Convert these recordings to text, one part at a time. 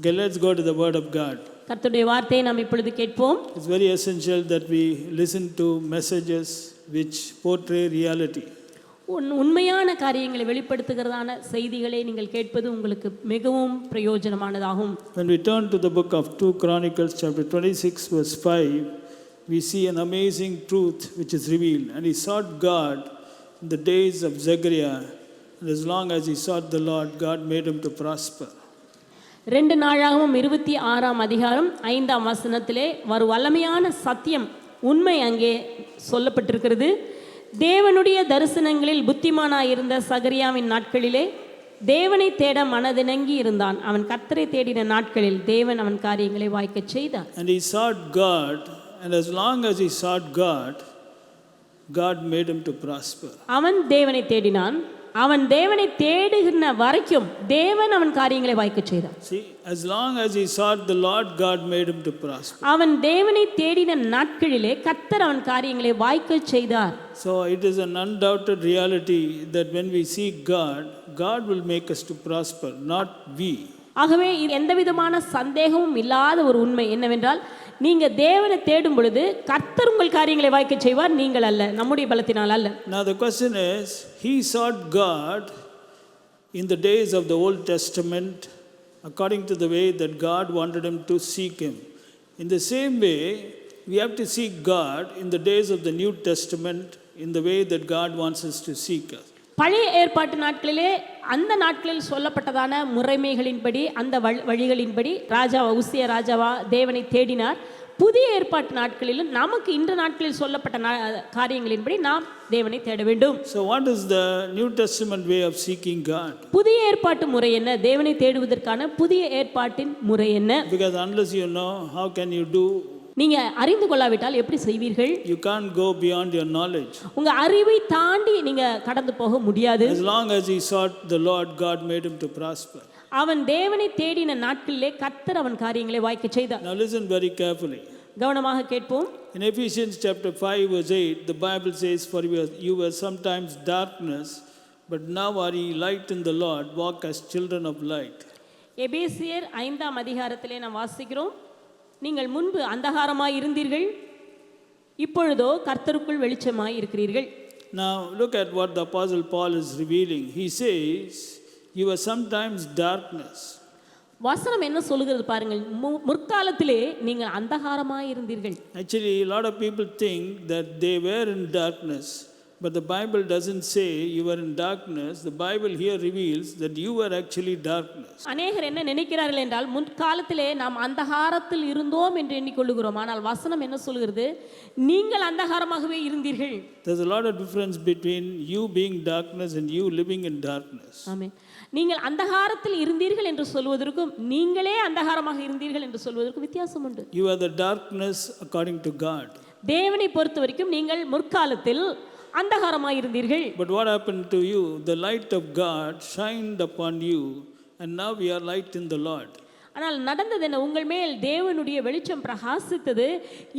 Okay, let's go to the word of God. கர்த்தருடைய வார்த்தையை நாம் இப்பொழுது கேட்போம். It's very essential that we listen to messages which portray reality. உண்மையான காரியங்களை வெளிப்படுத்துகிறதான செய்திகளை நீங்கள் கேட்பது உங்களுக்கு மிகவும் பிரயோஜனமானதாகும். When we turn to the book of 2 Chronicles chapter 26 verse 5, we see an amazing truth which is revealed. And he sought God in the days of Zechariah, and as long as he sought the Lord, God made him to prosper. 2 நாளாகமம் 26ஆம் அதிகாரம் 5ஆம் வசனத்திலே ஒரு வல்லமையான சத்தியம் உண்மை அங்கே சொல்லப்பட்டிருக்கிறது. தேவனுடைய தரிசனங்களில் புத்திமானாயிருந்த சகரியாவின் நாட்களிலே தேவனை தேட மனதிணங்கி இருந்தான். அவன் கர்த்தரை தேடின நாட்களில் தேவன் அவன் காரியங்களை வாய்க்கச் செய்தார். And he sought God, and as long as he sought God, God made him to prosper. அவன் தேவனை தேடினான். அவன் தேவனை தேடுகிற வரைக்கும் தேவன் அவன் காரியங்களை வாய்க்கச் செய்தார். See, as long as he sought the Lord, God made him to prosper. அவன் தேவனை தேடின நாட்களிலே கர்த்தர் அவன் காரியங்களை வாய்க்கச் செய்தார். So it is an undoubted reality that when we seek God, God will make us to prosper, not we. ஆகவே எந்த விதமான சந்தேகமும் இல்லாத ஒரு உண்மை என்னவென்றால், நீங்க தேவனை தேடும் பொழுது கர்த்தர் உங்கள் காரியங்களை வாய்க்கச் செய்வார், நீங்கள் அல்ல, நம்முடைய பலத்தினால் அல்ல. Now the question is, he sought God in the days of the Old Testament according to the way that God wanted him to seek him. In the same way, we have to seek God in the days of the New Testament in the way that God wants us to seek us. பழைய ஏற்பாட்டு நாட்களிலே அந்த நாட்களில் சொல்லப்பட்டதான முறைமைகளின்படி அந்த வழிகளின்படி உசியா ராஜாவா தேவனை தேடினார். புதிய ஏற்பாட்டு நாட்களிலும் நமக்கு இன்று நாட்களில் சொல்லப்பட்ட காரியங்களின்படி நாம் தேவனை தேட வேண்டும். So what is the New Testament way of seeking God? புதிய ஏற்பாட்டு முறை என்ன? தேவனை தேடுவதற்கான புதிய ஏற்பாட்டின் முறை என்ன? Because unless you know, how can you do? நீங்க அறிந்து கொள்ளாவிட்டால் எப்படி செய்வீர்கள்? You can't go beyond your knowledge. உங்க அறிவை தாண்டி நீங்க கடந்து போக முடியாது. As long as he sought the Lord, God made him to prosper. அவன் தேவனை தேடின நாட்களிலே கர்த்தர் அவன் காரியங்களை வாய்க்கச் செய்தார். Now listen very carefully. கவனமாக கேட்போம். In Ephesians chapter 5 verse 8, the Bible says, for you were sometimes darkness, but now are ye light in the Lord, walk as children of light. எபேசியர் 5ஆம் அதிகாரத்திலே நாம் வாசிக்கிறோம், நீங்கள் முன்பு அந்தகாரமாய் இருந்தீர்கள், இப்பொழுதோ கர்த்தருக்குள் வெளிச்சமாய் இருக்கிறீர்கள். Now look at what the apostle Paul is revealing. He says, you were sometimes darkness. வசனம் என்ன சொல்லுகிறது பாருங்கள், முற்காலத்திலே நீங்கள் அந்தகாரமாய் இருந்தீர்கள். Actually, a lot of people think that they were in darkness, but the Bible doesn't say you were in darkness. The Bible here reveals that you were actually darkness. அநேகர் என்ன நினைக்கிறார்கள் என்றால், முற்காலத்திலே நாம் அந்தகாரத்தில் இருந்தோம் என்று எண்ணிக்கொள்கிறோம். ஆனால் வசனம் என்ன சொல்கிறது, நீங்கள் அந்தகாரமாகவே இருந்தீர்கள். There's a lot of difference between you being darkness and you living in darkness. ஆமென். நீங்கள் அந்தகாரத்தில் இருந்தீர்கள் என்று சொல்வதற்கும் நீங்களே அந்தகாரமாக இருந்தீர்கள் என்று சொல்வதற்கும் வித்தியாசம் உண்டு. You are the darkness according to God. தேவனை பொறுத்தவரைக்கும் நீங்கள் முற்காலத்தில் அந்தகாரமாய் இருந்தீர்கள். But what happened to you? The light of God shined upon you, and now we are light in the Lord. ஆனால் நடந்தது என்ன? உங்கள் மேல் தேவனுடைய வெளிச்சம் பிரகாசித்தது,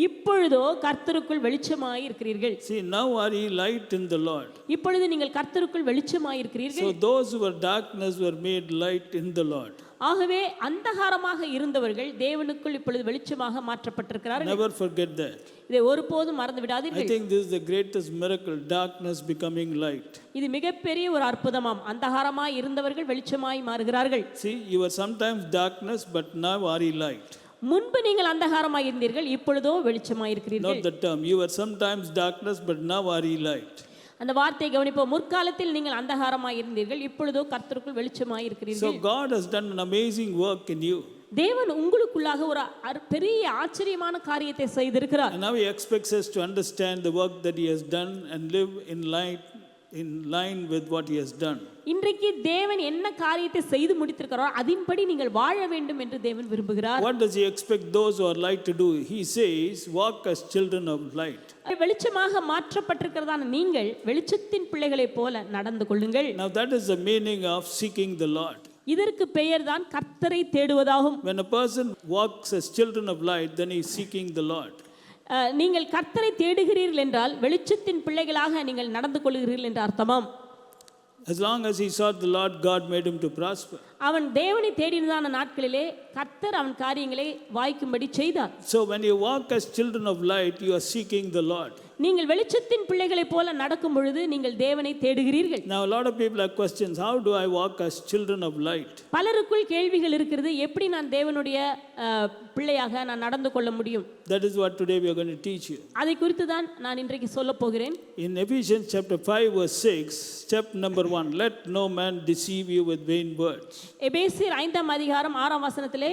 இப்பொழுதோ கர்த்தருக்குள் வெளிச்சமாய் இருக்கிறீர்கள். See, now are ye light in the Lord. இப்பொழுது நீங்கள் கர்த்தருக்குள் வெளிச்சமாய் இருக்கிறீர்கள். So those who were darkness were made light in the Lord. ஆகவே அந்தகாரமாக இருந்தவர்கள் தேவனுக்குள் இப்பொழுது வெளிச்சமாக மாற்றப்பட்டிருக்கிறார்கள். Never forget that. இதை ஒருபோதும் மறந்து விடாதீர்கள். I think this is the greatest miracle, darkness becoming light. இது மிகப்பெரிய ஒரு அற்புதமாம். அந்தகாரமாய் இருந்தவர்கள் வெளிச்சமாய் மாறுகிறார்கள். See, you were sometimes darkness, but now are ye light. முன்பு நீங்கள் அந்தகாரமாய் இருந்தீர்கள், இப்பொழுதோ வெளிச்சமாய் இருக்கிறீர்கள். Not the term. You were sometimes darkness, but now are ye light. அந்த வார்த்தையை கவனிப்போம். முற்காலத்தில் நீங்கள் அந்தகாரமாய் இருந்தீர்கள், இப்பொழுதோ கர்த்தருக்குள் வெளிச்சமாய் இருக்கிறீர்கள். So God has done an amazing work in you. தேவன் உங்களுக்குள்ளாக ஒரு பெரிய ஆச்சரியமான காரியத்தை செய்திருக்கிறார். And now he expects us to understand the work that he has done and live in line with what he has done. இன்றைக்கு தேவன் என்ன காரியத்தை செய்து முடித்திருக்கிறாரோ அதின்படி நீங்கள் வாழ வேண்டும் என்று தேவன் விரும்புகிறார். What does he expect those who are light to do? He says, walk as children of light. வெளிச்சமாக மாற்றப்பட்டிருக்கிறதான நீங்கள் வெளிச்சத்தின் பிள்ளைகளைப் போல நடந்து கொள்ளுங்கள். Now that is the meaning of seeking the Lord. இதற்கு பெயர்தான் கர்த்தரை தேடுவதாகும். When a person walks as children of light, then he is seeking the Lord. நீங்கள் கர்த்தரை தேடுகிறீர்கள் என்றால் வெளிச்சத்தின் பிள்ளைகளாக நீங்கள் நடந்து கொள்கிறீர்கள் என்ற அர்த்தமாம். As long as he sought the Lord, God made him to prosper. அவன் தேவனை தேடினதான நாட்களிலே கர்த்தர் அவன் காரியங்களை வாய்க்கும்படி செய்தார். So when you walk as children of light, you are seeking the Lord. நீங்கள் வெளிச்சத்தின் பிள்ளைகளைப் போல நடக்கும் பொழுது நீங்கள் தேவனை தேடுகிறீர்கள். Now a lot of people have questions. How do I walk as children of light? பலருக்குள் கேள்விகள் இருக்கிறது. எப்படி நான் தேவனுடைய பிள்ளையாக நான் நடந்து கொள்ள முடியும்? That is what today we are going to teach you. அதை குறித்து தான் நான் இன்றைக்கு சொல்ல போகிறேன். In Ephesians chapter 5 verse 6, step number 1, let no man deceive you with vain words. எபேசியர் 5ஆம் அதிகாரம் 6ஆம் வசனத்திலே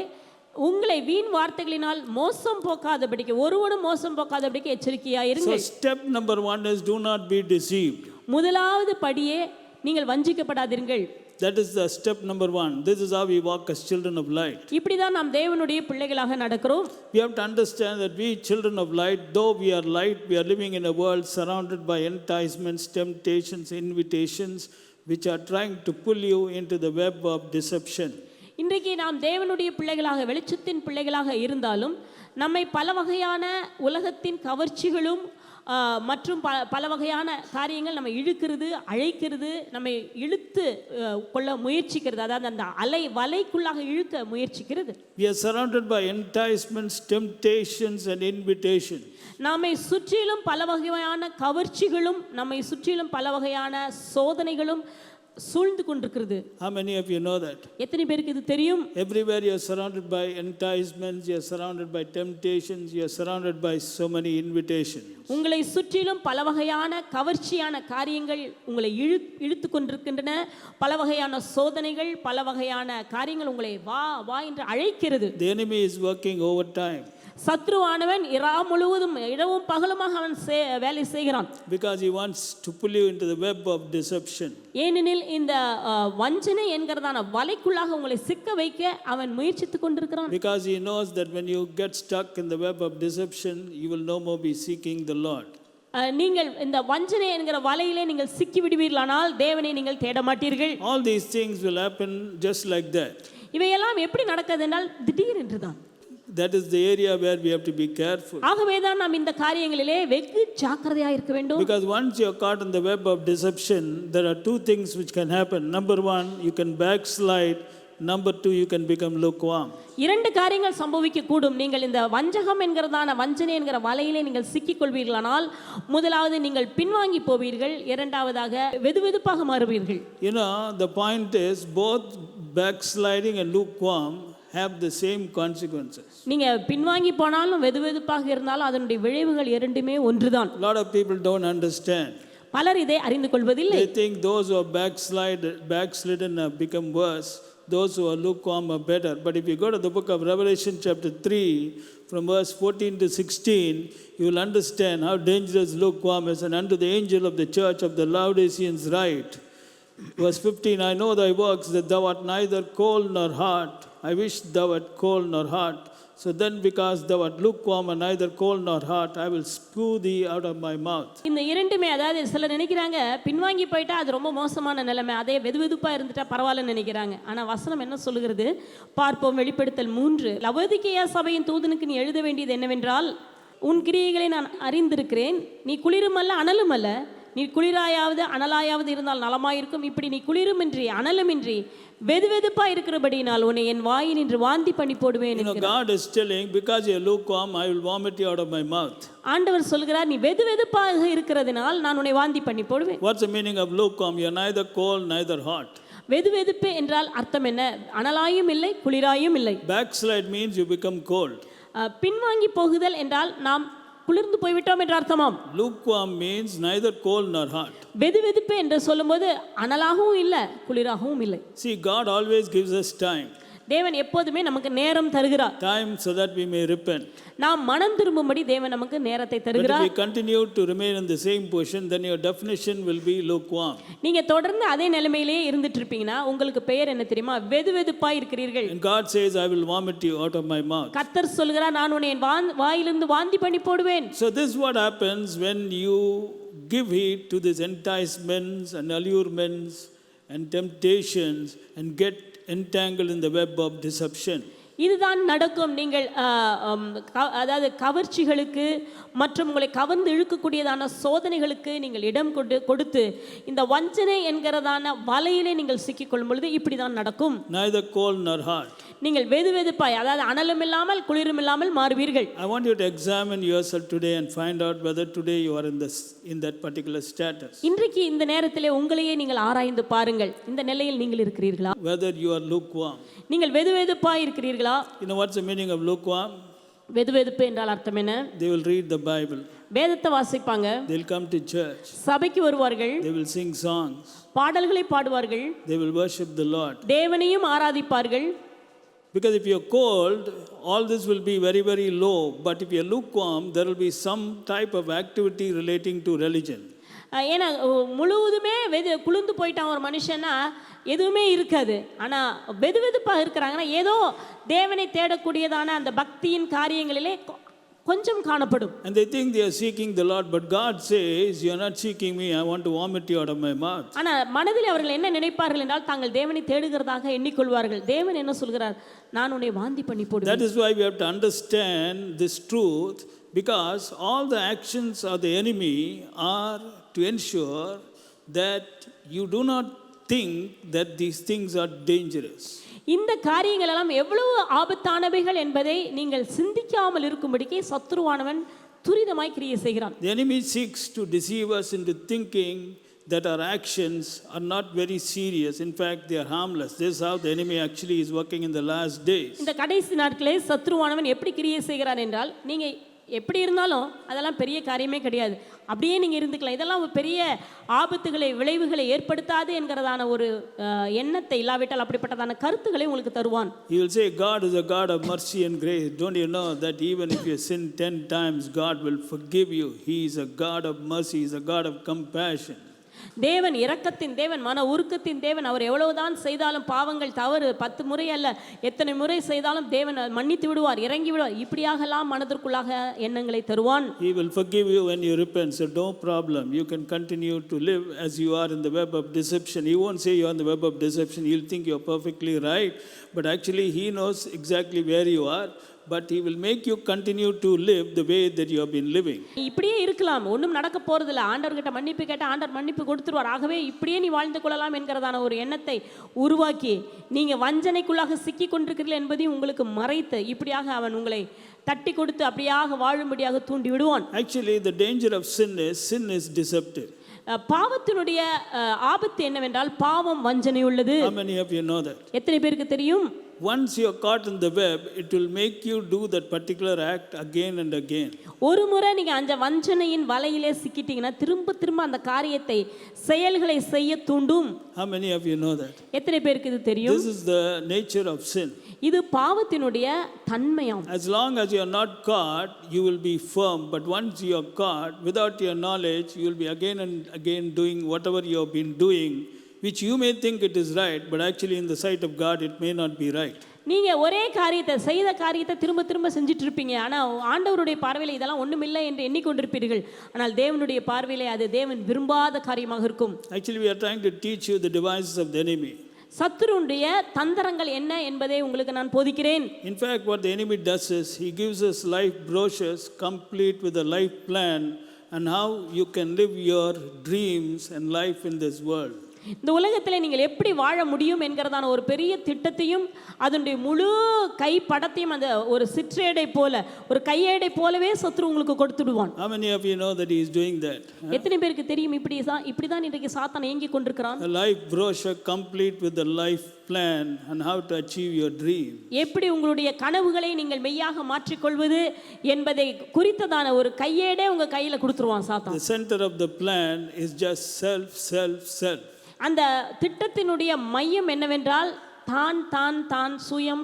உங்களை வீண் வார்த்தைகளினால் மோசம் போக்காதபடிக்கு ஒருவனும் மோசம் போக்காதபடிக்கு எச்சரிக்கையாயிருங்கள். So step number 1 is do not be deceived. முதலாவது படியே நீங்கள் வஞ்சிக்கப்படாதீர்கள். That is the step number 1. This is how we walk as children of light. இப்படி தான் நாம் தேவனுடைய பிள்ளைகளாக நடக்கிறோம். We have to understand that we children of light, though we are light, we are living in a world surrounded by enticements, temptations, invitations which are trying to pull you into the web of deception. இன்றைக்கு நாம் தேவனுடைய பிள்ளைகளாக வெளிச்சத்தின் பிள்ளைகளாக இருந்தாலும் நம்மை பல வகையான உலகத்தின் கவர்ச்சிகளும் மற்றும் பல வகையான காரியங்கள் நம்ம இழுக்கிறது, அழைக்கிறது, நம்மை இழுத்து கொள்ள முயற்சிக்கிறது. அதாவது அந்த வலைக்குள்ளாக இழுக்க முயற்சிக்கிறது. We are surrounded by enticements, temptations and invitations. நம்மை சுற்றிலும் பல வகையான கவர்ச்சிகளும் நம்மை சுற்றிலும் பல வகையான சோதனைகளும் சூழ்ந்து கொண்டிருக்கிறது. How many of you know that? எத்தனை பேருக்கு இது தெரியும்? Everywhere you are surrounded by enticements, you are surrounded by temptations, you are surrounded by so many invitations. உங்களை சுற்றிலும் பல வகையான கவர்ச்சியான காரியங்கள் உங்களை இழுத்து கொண்டிருக்கின்றன. பல வகையான சோதனைகள், பல வகையான காரியங்கள் உங்களை வா வா என்று அழைக்கிறது. The enemy is working overtime. சத்ருவானவன் முழுவதும் இரவும் பகலுமாக அவன் வேலை செய்கிறான். Because he wants to pull you into the web of deception. ஏனெனில் இந்த வஞ்சனை என்கிறதான வலைக்குள்ளாக உங்களை சிக்க வைக்க அவன் முயற்சித்துக் கொண்டிருக்கிறான். Because he knows that when you get stuck in the web of deception, you will no more be seeking the Lord. நீங்கள் இந்த வஞ்சனை என்கிற வலையிலே நீங்கள் சிக்கி விடுவீர்களானால் தேவனை நீங்கள் தேட மாட்டீர்கள். All these things will happen just like that. இவையெல்லாம் எப்படி நடக்கிறது என்றால் திடீர் என்றுதான். That is the area where we have to be careful. ஆகவே தான் நாம் இந்த காரியங்களிலே வெகு ஜாக்கிரதையாக இருக்க வேண்டும். Because once you are caught in the web of deception, there are two things which can happen. Number 1, you can backslide. Number 2, you can become lukewarm. இரண்டு காரியங்கள் சம்பவிக்க கூடும். நீங்கள் இந்த வஞ்சகம் என்கிறதான வஞ்சனை என்கிற வலையிலே நீங்கள் சிக்கிக் கொள்வீர்களானால் முதலாவது நீங்கள் பின்வாங்கி போவீர்கள், இரண்டாவதாக வெதுவெதுப்பாக மாறுவீர்கள். You know, the point is both backsliding and lukewarm have the same consequences. நீங்க பின்வாங்கி போனாலும் வெதுவெதுப்பாக இருந்தாலும் அதனுடைய விளைவுகள் இரண்டுமே ஒன்றுதான். A lot of people don't understand. பலர் இதை அறிந்து கொள்வதில்லை. They think those who are backslidden have become worse. Those who are lukewarm are better. But if you go to the book of Revelation chapter 3 from verse 14 to 16, you will understand how dangerous lukewarm is. And unto the angel of the church of the Laodiceans write, verse 15, I know thy works, that thou art neither cold nor hot. I wish thou art cold nor hot. So then because thou art lukewarm and neither cold nor hot, I will spew thee out of my mouth. இந்த இரண்டுமே, அதாவது சிலர் நினைக்கிறாங்க பின்வாங்கி போயிட்டா அது ரொம்ப மோசமான நிலைமை, அதே வெதுவெதுப்பா இருந்துட்டா பரவாயில்லன்னு நினைக்கிறாங்க. ஆனா வசனம் என்ன சொல்லுகிறது பார்ப்போம். வெளிப்படுத்தல் 3, லவோதிக்கேயா சபையின் தூதனுக்கு நீ எழுத வேண்டியது என்னவென்றால், உன் கிரியைகளை நான் அறிந்திருக்கிறேன். நீ குளிரும் அல்ல அனலும் அல்ல. நீ குளிராயாவது அனலாயாவது இருந்தால் நலமாயிருக்கும். இப்படி நீ குளிருமின்றி அனலுமின்றி வெதுவெதுப்பா இருக்கிறபடினால் உன்னை என் வாயினின்று வாந்தி பண்ணி போடுவேன். God is telling, because you are lukewarm, I will vomit you out of my mouth. ஆண்டவர் சொல்கிறார், நீ வெதுவெதுப்பாக இருக்கிறதினால் நான் உன்னை வாந்தி பண்ணி போடுவேன். What's the meaning of lukewarm? You are neither cold neither hot. வெதுவெதுப்பு என்றால் அர்த்தம் என்ன? அனலாயும் இல்லை குளிராயும் இல்லை. Backslide means you become cold. பின்வாங்கி போகுதல் என்றால் நாம் குளிர்ந்து போய்விட்டோம் என்ற அர்த்தமாம். Lukewarm means neither cold nor hot. வெதுவெதுப்பு என்று சொல்லும்போது அனலாகவும் இல்லை குளிராகவும் இல்லை. See, God always gives us time. தேவன் எப்போதுமே நமக்கு நேரம் தருகிறார். Time so that we may repent. நாம் மனம் திரும்பும்படி தேவன் நமக்கு நேரத்தை தருகிறார். But if we continue to remain in the same position, then your definition will be lukewarm. நீங்க தொடர்ந்து அதே நிலைமையிலே இருந்துட்டு இருப்பீங்கன்னா உங்களுக்கு பெயர் என்ன தெரியுமா? வெதுவெதுப்பா இருக்கிறீர்கள். And God says, I will vomit you out of my mouth. கர்த்தர் சொல்கிறார், நான் உன்னை வாயிலிருந்து வாந்தி பண்ணி போடுவேன். So this is what happens when you give heed to these enticements and allurements and temptations and get entangled in the web of deception. இதுதான் நடக்கும். நீங்கள் அதாவது கவர்ச்சிகளுக்கு மற்றும் உங்களை கவர்ந்து இழுக்கக்கூடியதான சோதனைகளுக்கு நீங்கள் இடம் கொடுத்து இந்த வஞ்சனை என்கிறதான வலையிலே நீங்கள் சிக்கிக்கொள்ளும் பொழுது இப்படி தான் நடக்கும். Neither cold nor hot. நீங்கள் வெதுவெதுப்பாய், அதாவது அனலும் இல்லாமல் குளிரும் இல்லாமல் மாறுவீர்கள். I want you to examine yourself today and find out whether today you are in that particular status. இன்றைக்கு இந்த நேரத்திலே உங்களையே நீங்கள் ஆராய்ந்து பாருங்கள். இந்த நிலையில் நீங்கள் இருக்கிறீர்களா? Whether you are lukewarm. நீங்கள் வெதுவெதுப்பாய் இருக்கிறீர்களா? You know what's the meaning of lukewarm? வெதுவெதுப்பு என்றால் அர்த்தம் என்ன? They will read the Bible. வேதத்தை வாசிப்பாங்க. They'll come to church. சபைக்கு வருவார்கள். They will sing songs. பாடல்களை பாடுவார்கள். They will worship the Lord. தேவனையும் ஆராதிப்பார்கள். Because if you're cold, all this will be very, very low. But if you're lukewarm, there will be some type of activity relating to religion. ஏன்னா முழுவதுமே குளிர்ந்து போயிட்டான் ஒரு மனுஷனா எதுவுமே இருக்காது. ஆனால் வெதுவெதுப்பாக இருக்கிறாங்கன்னா ஏதோ தேவனை தேடக்கூடியதான அந்த பக்தியின் காரியங்களிலே கொஞ்சம் காணப்படும். And they think they are seeking the Lord, but God says, you are not seeking me, I want to vomit you out of my mouth. ஆனால் மனதில் அவர்கள் என்ன நினைப்பார்கள் என்றால் தாங்கள் தேவனை தேடுகிறதாக எண்ணிக்கொள்வார்கள். தேவன் என்ன சொல்கிறார்? நான் உன்னை வாந்தி பண்ணி போடுவேன். That is why we have to understand this truth, because all the actions of the enemy are to ensure that you do not think that these things are dangerous. இந்த காரியங்கள் எல்லாம் எவ்வளவு ஆபத்தானவைகள் என்பதை நீங்கள் சிந்திக்காமல் இருக்கும்படிக்கே சத்துருவானவன் துரிதமாய் கிரியை செய்கிறான். The enemy seeks to deceive us into thinking that our actions are not very serious. In fact, they are harmless. This is how the enemy actually is working in the last days. இந்த கடைசி நாட்களே சத்துருவானவன் எப்படி கிரியை செய்கிறான் என்றால், நீங்க எப்படி இருந்தாலும் அதெல்லாம் பெரிய காரியமே கிடையாது, அப்படியே நீங்கள் இருந்துக்கலாம், இதெல்லாம் ஒரு பெரிய ஆபத்துகளை விளைவுகளை ஏற்படுத்தாது என்கிறதான ஒரு எண்ணத்தை இல்லாவிட்டால் அப்படிப்பட்டதான கருத்துக்களை உங்களுக்கு தருவான். He will say God is a God of mercy and grace. Don't you know that even if you sin 10 times, God will forgive you? He is a God of mercy. He is a God of compassion. தேவன் இரக்கத்தின் தேவன், மன உருக்கத்தின் தேவன். அவர் எவ்வளவுதான் செய்தாலும் பாவங்கள் தவறு 10 முறை அல்ல எத்தனை முறை செய்தாலும் தேவன் மன்னித்து விடுவார், இறங்கி விடுவார். இப்படியாகலாம் மனதிற்குள்ளாக எண்ணங்களை தருவான். He will forgive you when you repent, so no problem. You can continue to live as you are in the web of deception. He won't say you are in the web of deception. He'll think you are perfectly right, but actually he knows exactly where you are. But he will make you continue to live the way that you have been living. இப்படியே இருக்கலாம், ஒன்றும் நடக்க போறதில்லை, ஆண்டவர்கிட்ட மன்னிப்பு கேட்டால் ஆண்டவர் மன்னிப்பு கொடுத்துருவார், ஆகவே இப்படியே நீ வாழ்ந்து கொள்ளலாம் என்கிறதான ஒரு எண்ணத்தை உருவாக்கி நீங்கள் வஞ்சனைக்குள்ளாக சிக்கி கொண்டிருக்கிறீர்கள் என்பதையும் உங்களுக்கு மறைத்து இப்படியாக அவன் உங்களை தட்டி கொடுத்து அப்படியாக வாழும்படியாக தூண்டி விடுவான். Actually, the danger of sin is deceptive. பாவத்தினுடைய ஆபத்து என்னவென்றால் பாவம் வஞ்சனை உள்ளது. How many of you know that? எத்தனை பேருக்கு தெரியும்? Once you are caught in the web, it will make you do that particular act again and again. ஒரு முறை நீங்க அந்த வஞ்சனையின் வலையிலே சிக்கிட்டீங்கன்னா திரும்ப திரும்ப அந்த காரியத்தை செயல்களை செய்ய தூண்டும். How many of you know that? எத்தனை பேருக்கு இது தெரியும்? This is the nature of sin. இது பாவத்தினுடைய தன்மையாம். As long as you are not caught, you will be firm. But once you are caught, without your knowledge, you will be again and again doing whatever you have been doing, which you may think it is right, but actually in the sight of God it may not be right. நீங்க ஒரே காரியத்தை செய்த காரியத்தை திரும்ப திரும்ப செஞ்சுட்டு இருப்பீங்க, ஆனால் ஆண்டவருடைய பார்வையில் இதெல்லாம் ஒண்ணுமில்லை என்று எண்ணிக்கொண்டிருப்பீர்கள். ஆனால் தேவனுடைய பார்வையிலே அது தேவன் விரும்பாத காரியமாக இருக்கும். Actually we are trying to teach you the devices of the enemy. சத்துருடைய தந்திரங்கள் என்ன என்பதை உங்களுக்கு நான் போதிக்கிறேன். In fact, what the enemy does is he gives us life brochures complete with a life plan and how you can live your dreams and life in this world. இந்த உலகத்தில் நீங்கள் எப்படி வாழ முடியும் என்கிறதான ஒரு பெரிய திட்டத்தையும் அதனுடைய முழு கைப்படத்தையும் அந்த ஒரு சிற்றேடை போல ஒரு கையேடை போலவே சத்துரு உங்களுக்கு கொடுத்துடுவான். How many of you know that he is doing that? எத்தனை பேருக்கு தெரியும் இப்படிதான் இன்றைக்கு சாத்தான் ஏங்கி கொண்டிருக்கிறான்? A life brochure complete with the life plan and how to achieve your dream. எப்படி உங்களுடைய கனவுகளை நீங்கள் மெய்யாக மாற்றிக்கொள்வது என்பதை குறித்ததான ஒரு கையேடே உங்க கையில கொடுத்துருவான் சாத்தான். The center of the plan is just self. அந்த திட்டத்தினுடைய மையம் என்னவென்றால் தான் தான் தான் சுயம்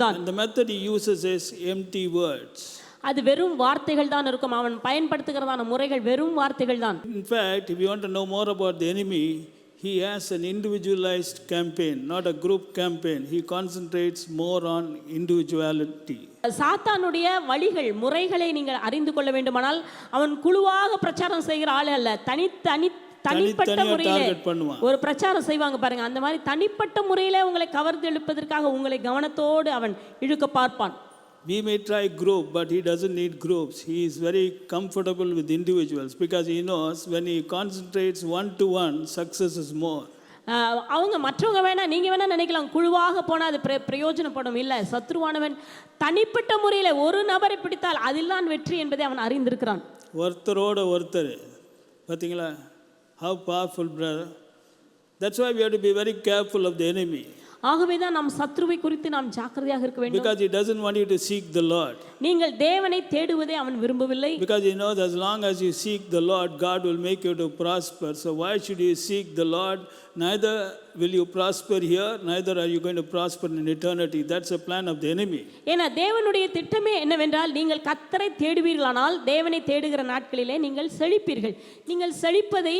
தான். And the method he uses is empty words. அது வெறும் வார்த்தைகள் தான் இருக்கும், அவன் பயன்படுத்துகிறதான முறைகள் வெறும் வார்த்தைகள் தான். In fact, if you want to know more about the enemy, he has an individualized campaign, not a group campaign. He concentrates more on individuality. சாத்தானுடைய வழிகள் முறைகளை நீங்கள் அறிந்து கொள்ள வேண்டுமானால் அவன் குழுவாக பிரச்சாரம் செய்கிற ஆள் அல்ல, தனிப்பட்ட தனித்தனியா முறையில டார்கெட் பண்ணுவான். ஒரு பிரச்சாரம் செய்வாங்க பாருங்க, அந்த மாதிரி தனிப்பட்ட முறையில உங்களை கவர்ந்து இழுப்பதற்காக உங்களை கவனத்தோடு அவன் இழுக்க பார்ப்பான். We may try group, but he doesn't need groups. He is very comfortable with individuals because he knows when he concentrates one to one, success is more. அவங்க மற்றவங்க வேணா, நீங்க வேணா நினைக்கலாம் குழுவாக போனால் அது பிரயோஜனப்படும். இல்லை, சத்ருவானவன் தனிப்பட்ட முறையில் ஒரு நபரை பிடித்தால் அதில்தான் வெற்றி என்பதை அவன் அறிந்திருக்கிறான். ஒருத்தரோட ஒருத்தர் பார்த்தீங்களா, how powerful brother. That's why we have to be very careful of the enemy. ஆகவே தான் நாம் சத்ருவை குறித்து நாம் ஜாக்கிரதையாக இருக்க வேண்டும். Because he doesn't want you to seek the Lord. நீங்கள் தேவனை தேடுவதை அவன் விரும்பவில்லை. Because he knows as long as you seek the Lord, God will make you to prosper. So why should you seek the Lord? Neither will you prosper here, neither are you going to prosper in eternity. That's a plan of the enemy. ஏன்னா தேவனுடைய திட்டமே என்னவென்றால், நீங்கள் கர்த்தரை தேடுவீர்களானால் தேவனை தேடுகிற நாட்களிலே நீங்கள் செழிப்பீர்கள். நீங்கள் செழிப்பதை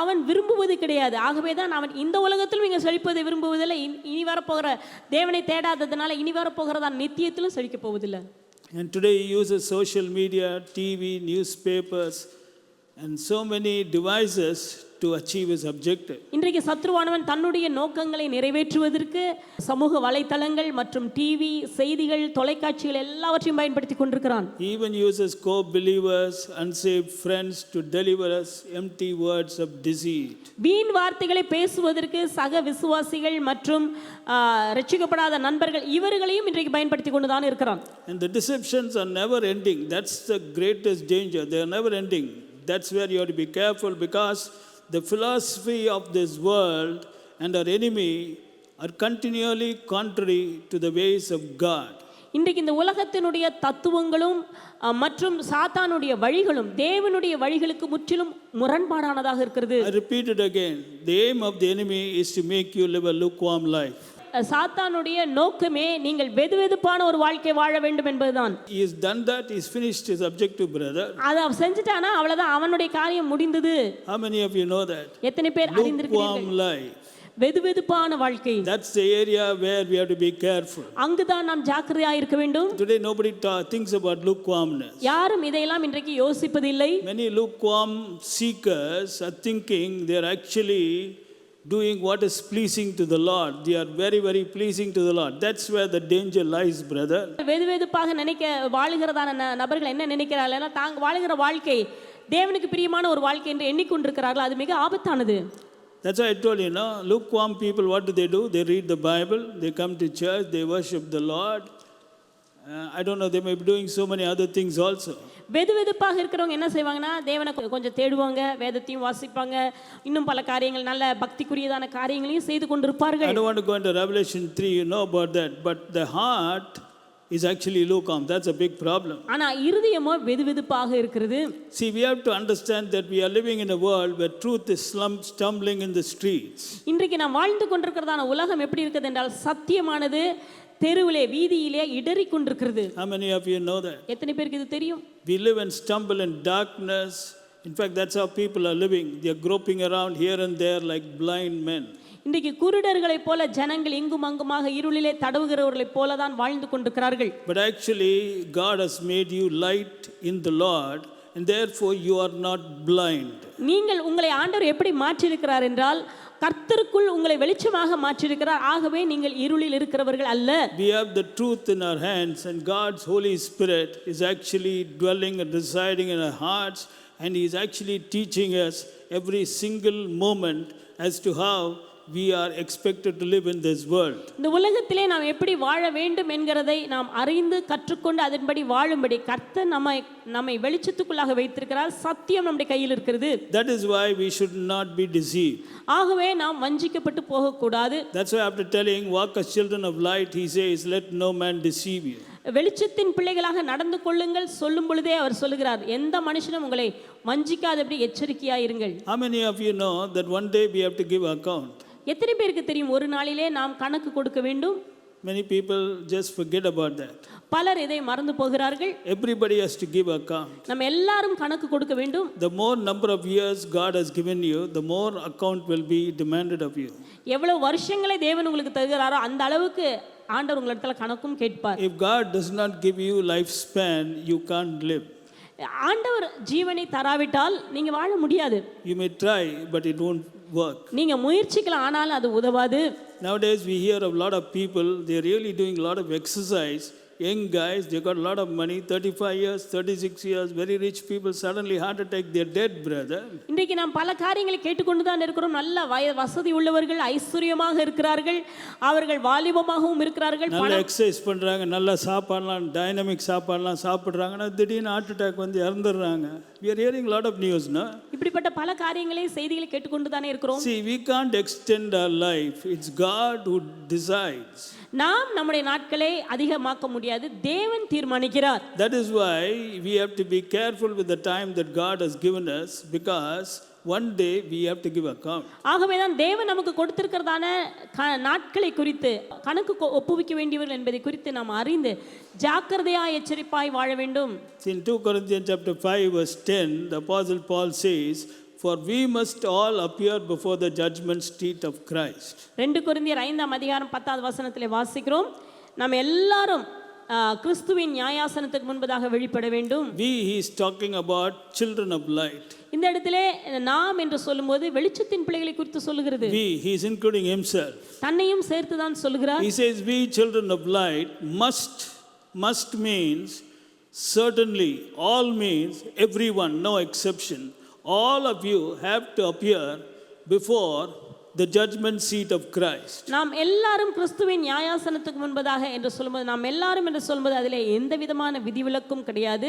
அவன் விரும்புவது கிடையாது. ஆகவே தான் அவன் இந்த உலகத்திலும் நீங்கள் செழிப்பதை விரும்புவதில்லை. இனி வரப்போகிற தேவனை தேடாததுனால இனி வரப்போகிறதான் நித்தியத்திலும் செழிக்க போவதில்லை. And today he uses social media, TV, newspapers and so many devices to achieve his objective. இன்றைக்கு சத்ருவானவன் தன்னுடைய நோக்கங்களை நிறைவேற்றுவதற்கு சமூக வலைத்தளங்கள் மற்றும் டிவி, செய்திகள், தொலைக்காட்சிகள் எல்லாவற்றையும் பயன்படுத்தி கொண்டிருக்கிறான். He even uses co-believers, unsaved friends to deliver us empty words of deceit. வீண் வார்த்தைகளை பேசுவதற்கு சக விசுவாசிகள் மற்றும் ரட்சிக்கப்படாத நண்பர்கள் இவர்களையும் இன்றைக்கு பயன்படுத்தி கொண்டு தான் இருக்கிறான். And the deceptions are never ending. That's the greatest danger. They are never ending. That's where you have to be careful, because the philosophy of this world and our enemy are continually contrary to the ways of God. இன்றைக்கு இந்த உலகத்தினுடைய தத்துவங்களும் மற்றும் சாத்தானுடைய வழிகளும் தேவனுடைய வழிகளுக்கு முற்றிலும் முரண்பாடானதாக இருக்கிறது. I repeat it again. The aim of the enemy is to make you live a lukewarm life. சாத்தானுடைய நோக்கமே நீங்கள் வெதுவெதுப்பான ஒரு வாழ்க்கை வாழ வேண்டும் என்பதுதான். He has done that. He's finished his objective, brother. அதை அவன் செஞ்சுட்டானா அவ்வளவுதான், அவனுடைய காரியம் முடிந்தது. How many of you know that? எத்தனை பேர் அறிந்திருக்கிறீர்கள்? Lukewarm life. வெதுவெதுப்பான வாழ்க்கை. That's the area where we have to be careful. அங்குதான் நாம் ஜாக்கிரதையாக இருக்க வேண்டும். Today nobody thinks about lukewarmness. யாரும் இதையெல்லாம் இன்றைக்கு யோசிப்பதில்லை. Many lukewarm seekers are thinking they are actually doing what is pleasing to the Lord. They are very, very pleasing to the Lord. That's where the danger lies, brother. வெதுவெதுப்பாக வாழுகிறதான நபர்கள் என்ன நினைக்கிறார்கள், தாங்க வாழுகிற வாழ்க்கை தேவனுக்கு பிரியமான ஒரு வாழ்க்கை என்று எண்ணிக்கொண்டிருக்கிறார்கள். அது மிக ஆபத்தானது. That's why I told you, no, lukewarm people, what do? They read the Bible, they come to church, they worship the Lord. I don't know, they may be doing so many other things also. வெதுவெதுப்பாக இருக்கிறவங்க என்ன செய்வாங்கன்னா, தேவனை கொஞ்சம் தேடுவாங்க, வேதத்தையும் வாசிப்பாங்க, இன்னும் பல காரியங்கள் நல்ல பக்திக்குரியதான காரியங்களையும் செய்து கொண்டிருப்பார்கள். I don't want to go into Revelation 3, you know about that, but the heart is actually lukewarm. That's a big problem. ஆனா இருதயமோ வெதுவெதுப்பாக இருக்கிறது. See, we have to understand that we are living in a world where truth is stumbling in the streets. இன்றைக்கு நாம் வாழ்ந்து கொண்டிருக்கிறதான உலகம் எப்படி இருக்குது என்றால், சத்தியமானது தெருவிலே வீதியிலே இடறிக் கொண்டிருக்கிறது. How many of you know that? எத்தனை பேருக்கு இது தெரியும்? We live and stumble in darkness. In fact, that's how people are living. They are groping around here and there like blind men. இன்றைக்கு குருடர்களைப் போல ஜனங்கள் இங்கும் அங்குமாக இருளிலே தடவுகிறவர்களைப் போல தான் வாழ்ந்து கொண்டிருக்கிறார்கள். But actually, God has made you light in the Lord, and therefore you are not blind. நீங்கள் உங்களை ஆண்டவர் எப்படி மாற்றியிருக்கிறார் என்றால், கர்த்தருக்குள் உங்களை வெளிச்சமாக மாற்றியிருக்கிறார். ஆகவே நீங்கள் இருளில் இருக்கிறவர்கள் அல்ல. We have the truth in our hands, and God's Holy Spirit is actually dwelling and residing in our hearts, and He is actually teaching us every single moment as to how we are expected to live in this world. இந்த உலகத்திலே நாம் எப்படி வாழ வேண்டும் என்கிறதை நாம் அறிந்து கற்றுக்கொண்டு அதன்படி வாழும்படி கர்த்தர் நம்மை வெளிச்சத்துக்குள்ளாக வைத்திருக்கிறார். சத்தியம் நம்முடைய கையில் இருக்கிறது. That is why we should not be deceived. ஆகவே நாம் வஞ்சிக்கப்பட்டு போகக்கூடாது. That's why after telling walk as children of light, He says, let no man deceive you. வெளிச்சத்தின் பிள்ளைகளாக நடந்து கொள்ளுங்கள் சொல்லும் பொழுதே அவர் சொல்லுகிறார், எந்த மனுஷனும் உங்களை வஞ்சிக்காதபடி எச்சரிக்கையாயிருங்கள். How many of you know that one day we have to give account? எத்தனை பேருக்கு தெரியும் ஒரு நாளிலே நாம் கணக்கு கொடுக்க வேண்டும்? Many people just forget about that. பலர் இதை மறந்து போகிறார்கள். Everybody has to give account. நம்ம எல்லாரும் கணக்கு கொடுக்க வேண்டும். The more number of years God has given you, the more account will be demanded of you. எவ்வளவு வருஷங்களை தேவன் உங்களுக்கு தருகிறாரோ அந்த அளவுக்கு ஆண்டவர் உங்களிடத்துல கணக்கும் கேட்பார். If God does not give you lifespan, you can't live. ஆண்டவர் ஜீவனை தராவிட்டால் நீங்க வாழ முடியாது. You may try, but it won't work. நீங்க முயற்சிக்கலாம், ஆனால் அது உதவாது. Nowadays, we hear of a lot of people, they're really doing a lot of exercise. Young guys, they got a lot of money, 35 years, 36 years, very rich people, suddenly heart attack, they're dead, brother. இன்றைக்கு நாம் பல காரியங்களை கேட்டுக்கொண்டு தான் இருக்கிறோம். நல்ல வசதி உள்ளவர்கள், ஐஸ்வர்யமாக இருக்கிறார்கள், அவர்கள் வாலிபமாகவும் இருக்கிறார்கள், நல்ல எக்ஸசைஸ் பண்றாங்க, நல்ல சாப்பாடுலாம் டைனமிக் சாப்பாடுலாம் சாப்பிடுறாங்கன்னா திடீர்னு ஹார்ட் அட்டாக் வந்து இறந்துடுறாங்க. We are hearing a lot of news, no? இப்படிப்பட்ட பல காரியங்களை செய்திகளை கேட்டுக்கொண்டு தானே இருக்கிறோம். See, we can't extend our life. It's God who decides. நாம் நம்முடைய நாட்களை அதிகமாக்க முடியாது, தேவன் தீர்மானிக்கிறார். That is why we have to be careful with the time that God has given us, because one day we have to give account. ஆகவே தான் தேவன் நமக்கு கொடுத்திருக்கிறதான நாட்களை குறித்து கணக்கு ஒப்புவிக்க வேண்டியவர்கள் என்பதை குறித்து நாம் அறிந்து ஜாக்கிரதையாய் எச்சரிப்பாய் வாழ வேண்டும். In 2 Corinthians chapter 5 verse 10, the apostle Paul says, for we must all appear before the judgment seat of Christ. 2 கொரிந்தியர் 5ஆம் அதிகாரம் 10வது வசனத்திலே வாசிக்கிறோம், நாம் எல்லாரும் கிறிஸ்துவின் நியாயாசனத்துக்கு முன்பதாக வெளிப்பட வேண்டும். We, he is talking about children of light. இந்த இடத்திலே நாம் என்று சொல்லும்போது வெளிச்சத்தின் பிள்ளைகளை குறித்து சொல்லுகிறது. We, he is including himself. தன்னையும் சேர்த்து தான் சொல்லுகிறார். He says we children of light must means certainly, all means everyone, no exception. All of you have to appear before the judgment seat of Christ. நாம் எல்லாரும் கிறிஸ்துவின் நியாயாசனத்துக்கு முன்பதாக என்று சொல்லும்போது, நாம் எல்லாரும் என்று சொல்லும்போது அதிலே எந்த விதமான விதிவிலக்கும் கிடையாது.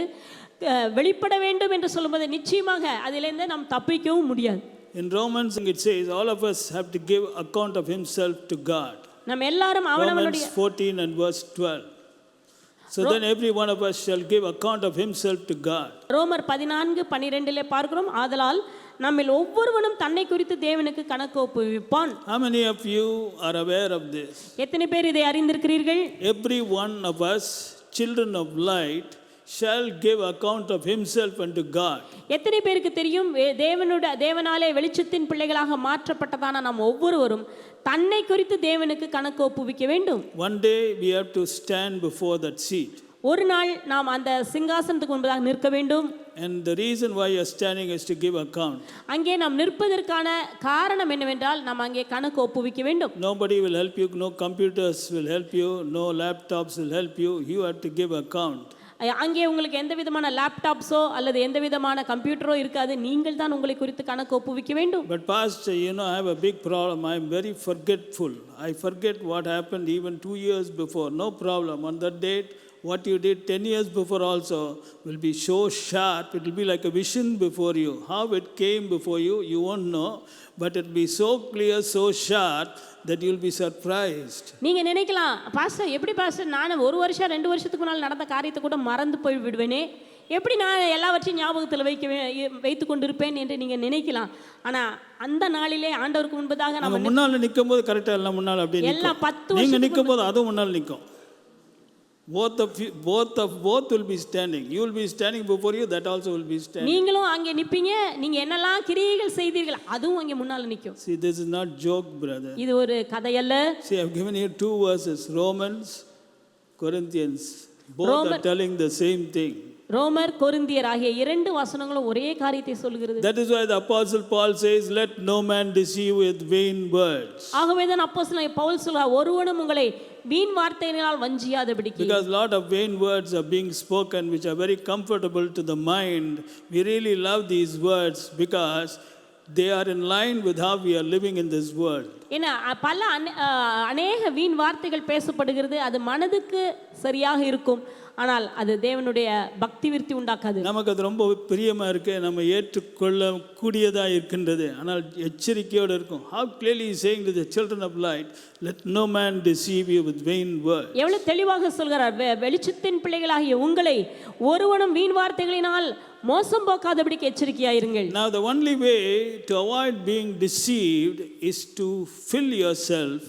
வெளிப்பட வேண்டும் என்று சொல்லும்போது நிச்சயமாக அதிலிருந்து நாம் தப்பிக்கவும் முடியாது. In Romans it says all of us have to give account of himself to God. நாம் எல்லாரும் Romans 14 and verse 12. So then every one of us shall give account of himself to God. ரோமர் 14:12 பார்க்கிறோம், ஆதலால் நம்மில் ஒவ்வொருவனும் தன்னை குறித்து தேவனுக்கு கணக்கு ஒப்புவிப்பான். How many of you are aware of this? எத்தனை பேர் இதை அறிந்திருக்கிறீர்கள்? Every one of us, children of light, shall give account of himself unto God. எத்தனை பேருக்கு தெரியும் தேவனாலே வெளிச்சத்தின் பிள்ளைகளாக மாற்றப்பட்டதான நாம் ஒவ்வொருவரும் தன்னை குறித்து தேவனுக்கு கணக்கு ஒப்புவிக்க வேண்டும். One day we have to stand before that seat. ஒரு நாள் நாம் அந்த சிங்காசனத்துக்கு முன்பதாக நிற்க வேண்டும். And the reason why you are standing is to give account. அங்கே நாம் நிற்பதற்கான காரணம் என்னவென்றால் நாம் அங்கே கணக்கு ஒப்புவிக்க வேண்டும். Nobody will help you, no computers will help you, no laptops will help you. You have to give account. அங்கே உங்களுக்கு எந்த விதமான லேப்டாப்ஸோ அல்லது எந்த விதமான கம்ப்யூட்டரோ இருக்காது, நீங்கள் தான் உங்களை குறித்து கணக்கு ஒப்புவிக்க வேண்டும். But pastor, I have a big problem. I am very forgetful. I forget what happened even 2 years before. No problem. On that date, what you did 10 years before also will be so sharp. It will be like a vision before you. How it came before you, you won't know. But it will be so clear, so sharp that you will be surprised. நீங்க நினைக்கலாம், pastor எப்படி pastor நான் 1 வருஷம் 2 வருஷத்துக்கு முன்னால் நடந்த காரியத்தை கூட மறந்து போய் விடுவேனே, எப்படி நான் எல்லாவற்றையும் ஞாபகத்தில் வைத்து கொண்டிருப்பேன் என்று நீங்க நினைக்கலாம். ஆனா அந்த நாளிலே ஆண்டவருக்கு முன்பதாக நம்ம முன்னால நிற்கும் போது கரெக்டா எல்லாம் முன்னால அப்படியே எல்லாம் 10 நீங்க நிற்கும் போது அதுவும் முன்னால நிற்கும். Both will be standing. You will be standing before you, that also will be standing. நீங்களும் அங்கே நிப்பீங்க, நீங்க என்னெல்லாம் கிரியைகள் செய்தீர்கள் அதுவும் அங்கே முன்னால நிக்கும். See, this is not joke, brother. இது ஒரு கதை அல்ல. See, I have given you 2 verses, Romans, Corinthians. Both are telling the same thing. ரோமர் கொரிந்தியர் ஆகிய 2 வசனங்களும் ஒரே காரியத்தை சொல்கிறது. That is why the apostle Paul says, let no man deceive with vain words. ஆகவே தான் அப்போஸ்தலன் பவுல் சொல்றார், ஒருவனும் உங்களை வீண் வார்த்தையினால் வஞ்சியாதபடிக்கு. Because lot of vain words are being spoken which are very comfortable to the mind. We really love these words because they are in line with how we are living in this world. ஏன்னா பல அநேக வீண் வார்த்தைகள் பேசப்படுகிறது, அது மனதுக்கு சரியாக இருக்கும், ஆனால் அது தேவனுடைய பக்தி விருத்தி உண்டாக்காது. நமக்கு அது ரொம்ப பிரியமா இருக்கு, நம்ம ஏற்றுக்கொள்ள கூடியதா இருக்கின்றது, ஆனால் எச்சரிக்கையோடு இருக்கும். How clearly he is saying to the children of light, let no man deceive you with vain words. எவ்வளவு தெளிவாக சொல்கிறார், வெளிச்சத்தின் பிள்ளைகளாகிய உங்களை ஒருவனும் வீண் வார்த்தைகளினால் மோசம் போக்காதபடிக்கு எச்சரிக்கையாயிருங்கள். Now the only way to avoid being deceived is to fill yourself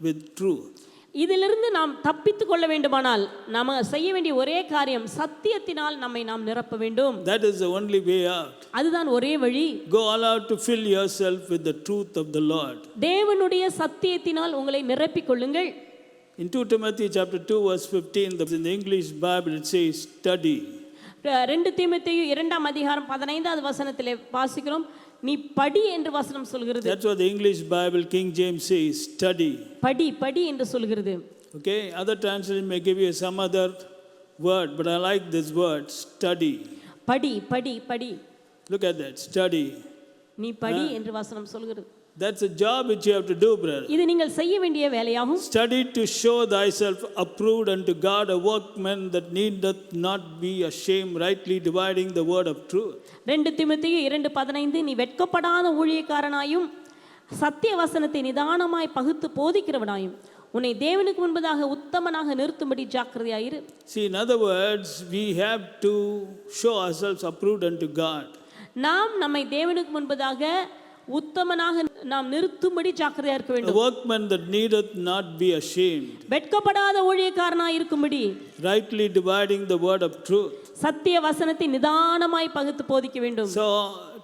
with truth. இதிலிருந்து நாம் தப்பித்துக் கொள்ள வேண்டுமானால் நாம செய்ய வேண்டிய ஒரே காரியம் சத்தியத்தினால் நம்மை நாம் நிரப்ப வேண்டும். That is the only way out. அதுதான் ஒரே வழி. Go all out to fill yourself with the truth of the Lord. தேவனுடைய சத்தியத்தினால் உங்களை நிரப்பிக் கொள்ளுங்கள். In 2 Timothy chapter 2 verse 15, in the English Bible it says study. 2 தீமோத்தேயு 2ஆம் அதிகாரம் 15வது வசனத்திலே வாசிக்கிறோம், நீ படி என்று வசனம் சொல்கிறது. That's what the English Bible, King James says, study. படி படி என்று சொல்கிறது. Okay, other translation may give you some other word, but I like this word, study. படி படி படி. Look at that, study. நீ படி என்று வசனம் சொல்கிறது. That's a job which you have to do, brother. இது நீங்கள் செய்ய வேண்டிய வேலையாகும். Study to show thyself approved unto God, a workman that needeth not be ashamed, rightly dividing the word of truth. 2 தீமோத்தேயு 2:15, நீ வெட்கப்படாத ஊழியக்காரனாயும் சத்திய வசனத்தை நிதானமாய் பகுத்து போதிக்கிறவனாயும் உன்னை தேவனுக்கு முன்பதாக உத்தமனாக நிறுத்தும்படி ஜாக்கிரதையாயிரு. See, in other words, we have to show ourselves approved unto God. நாம் நம்மை தேவனுக்கு முன்பதாக உத்தமனாக நாம் நிறுத்தும்படி ஜாக்கிரதையா இருக்க A வேண்டும். workman that needeth not be ashamed, வெட்கப்படாத ஊழியக்காரனாய் இருக்கும்படி rightly dividing the word of truth. சத்திய வசனத்தை நிதானமாய் பகுத்து போதிக்க வேண்டும். So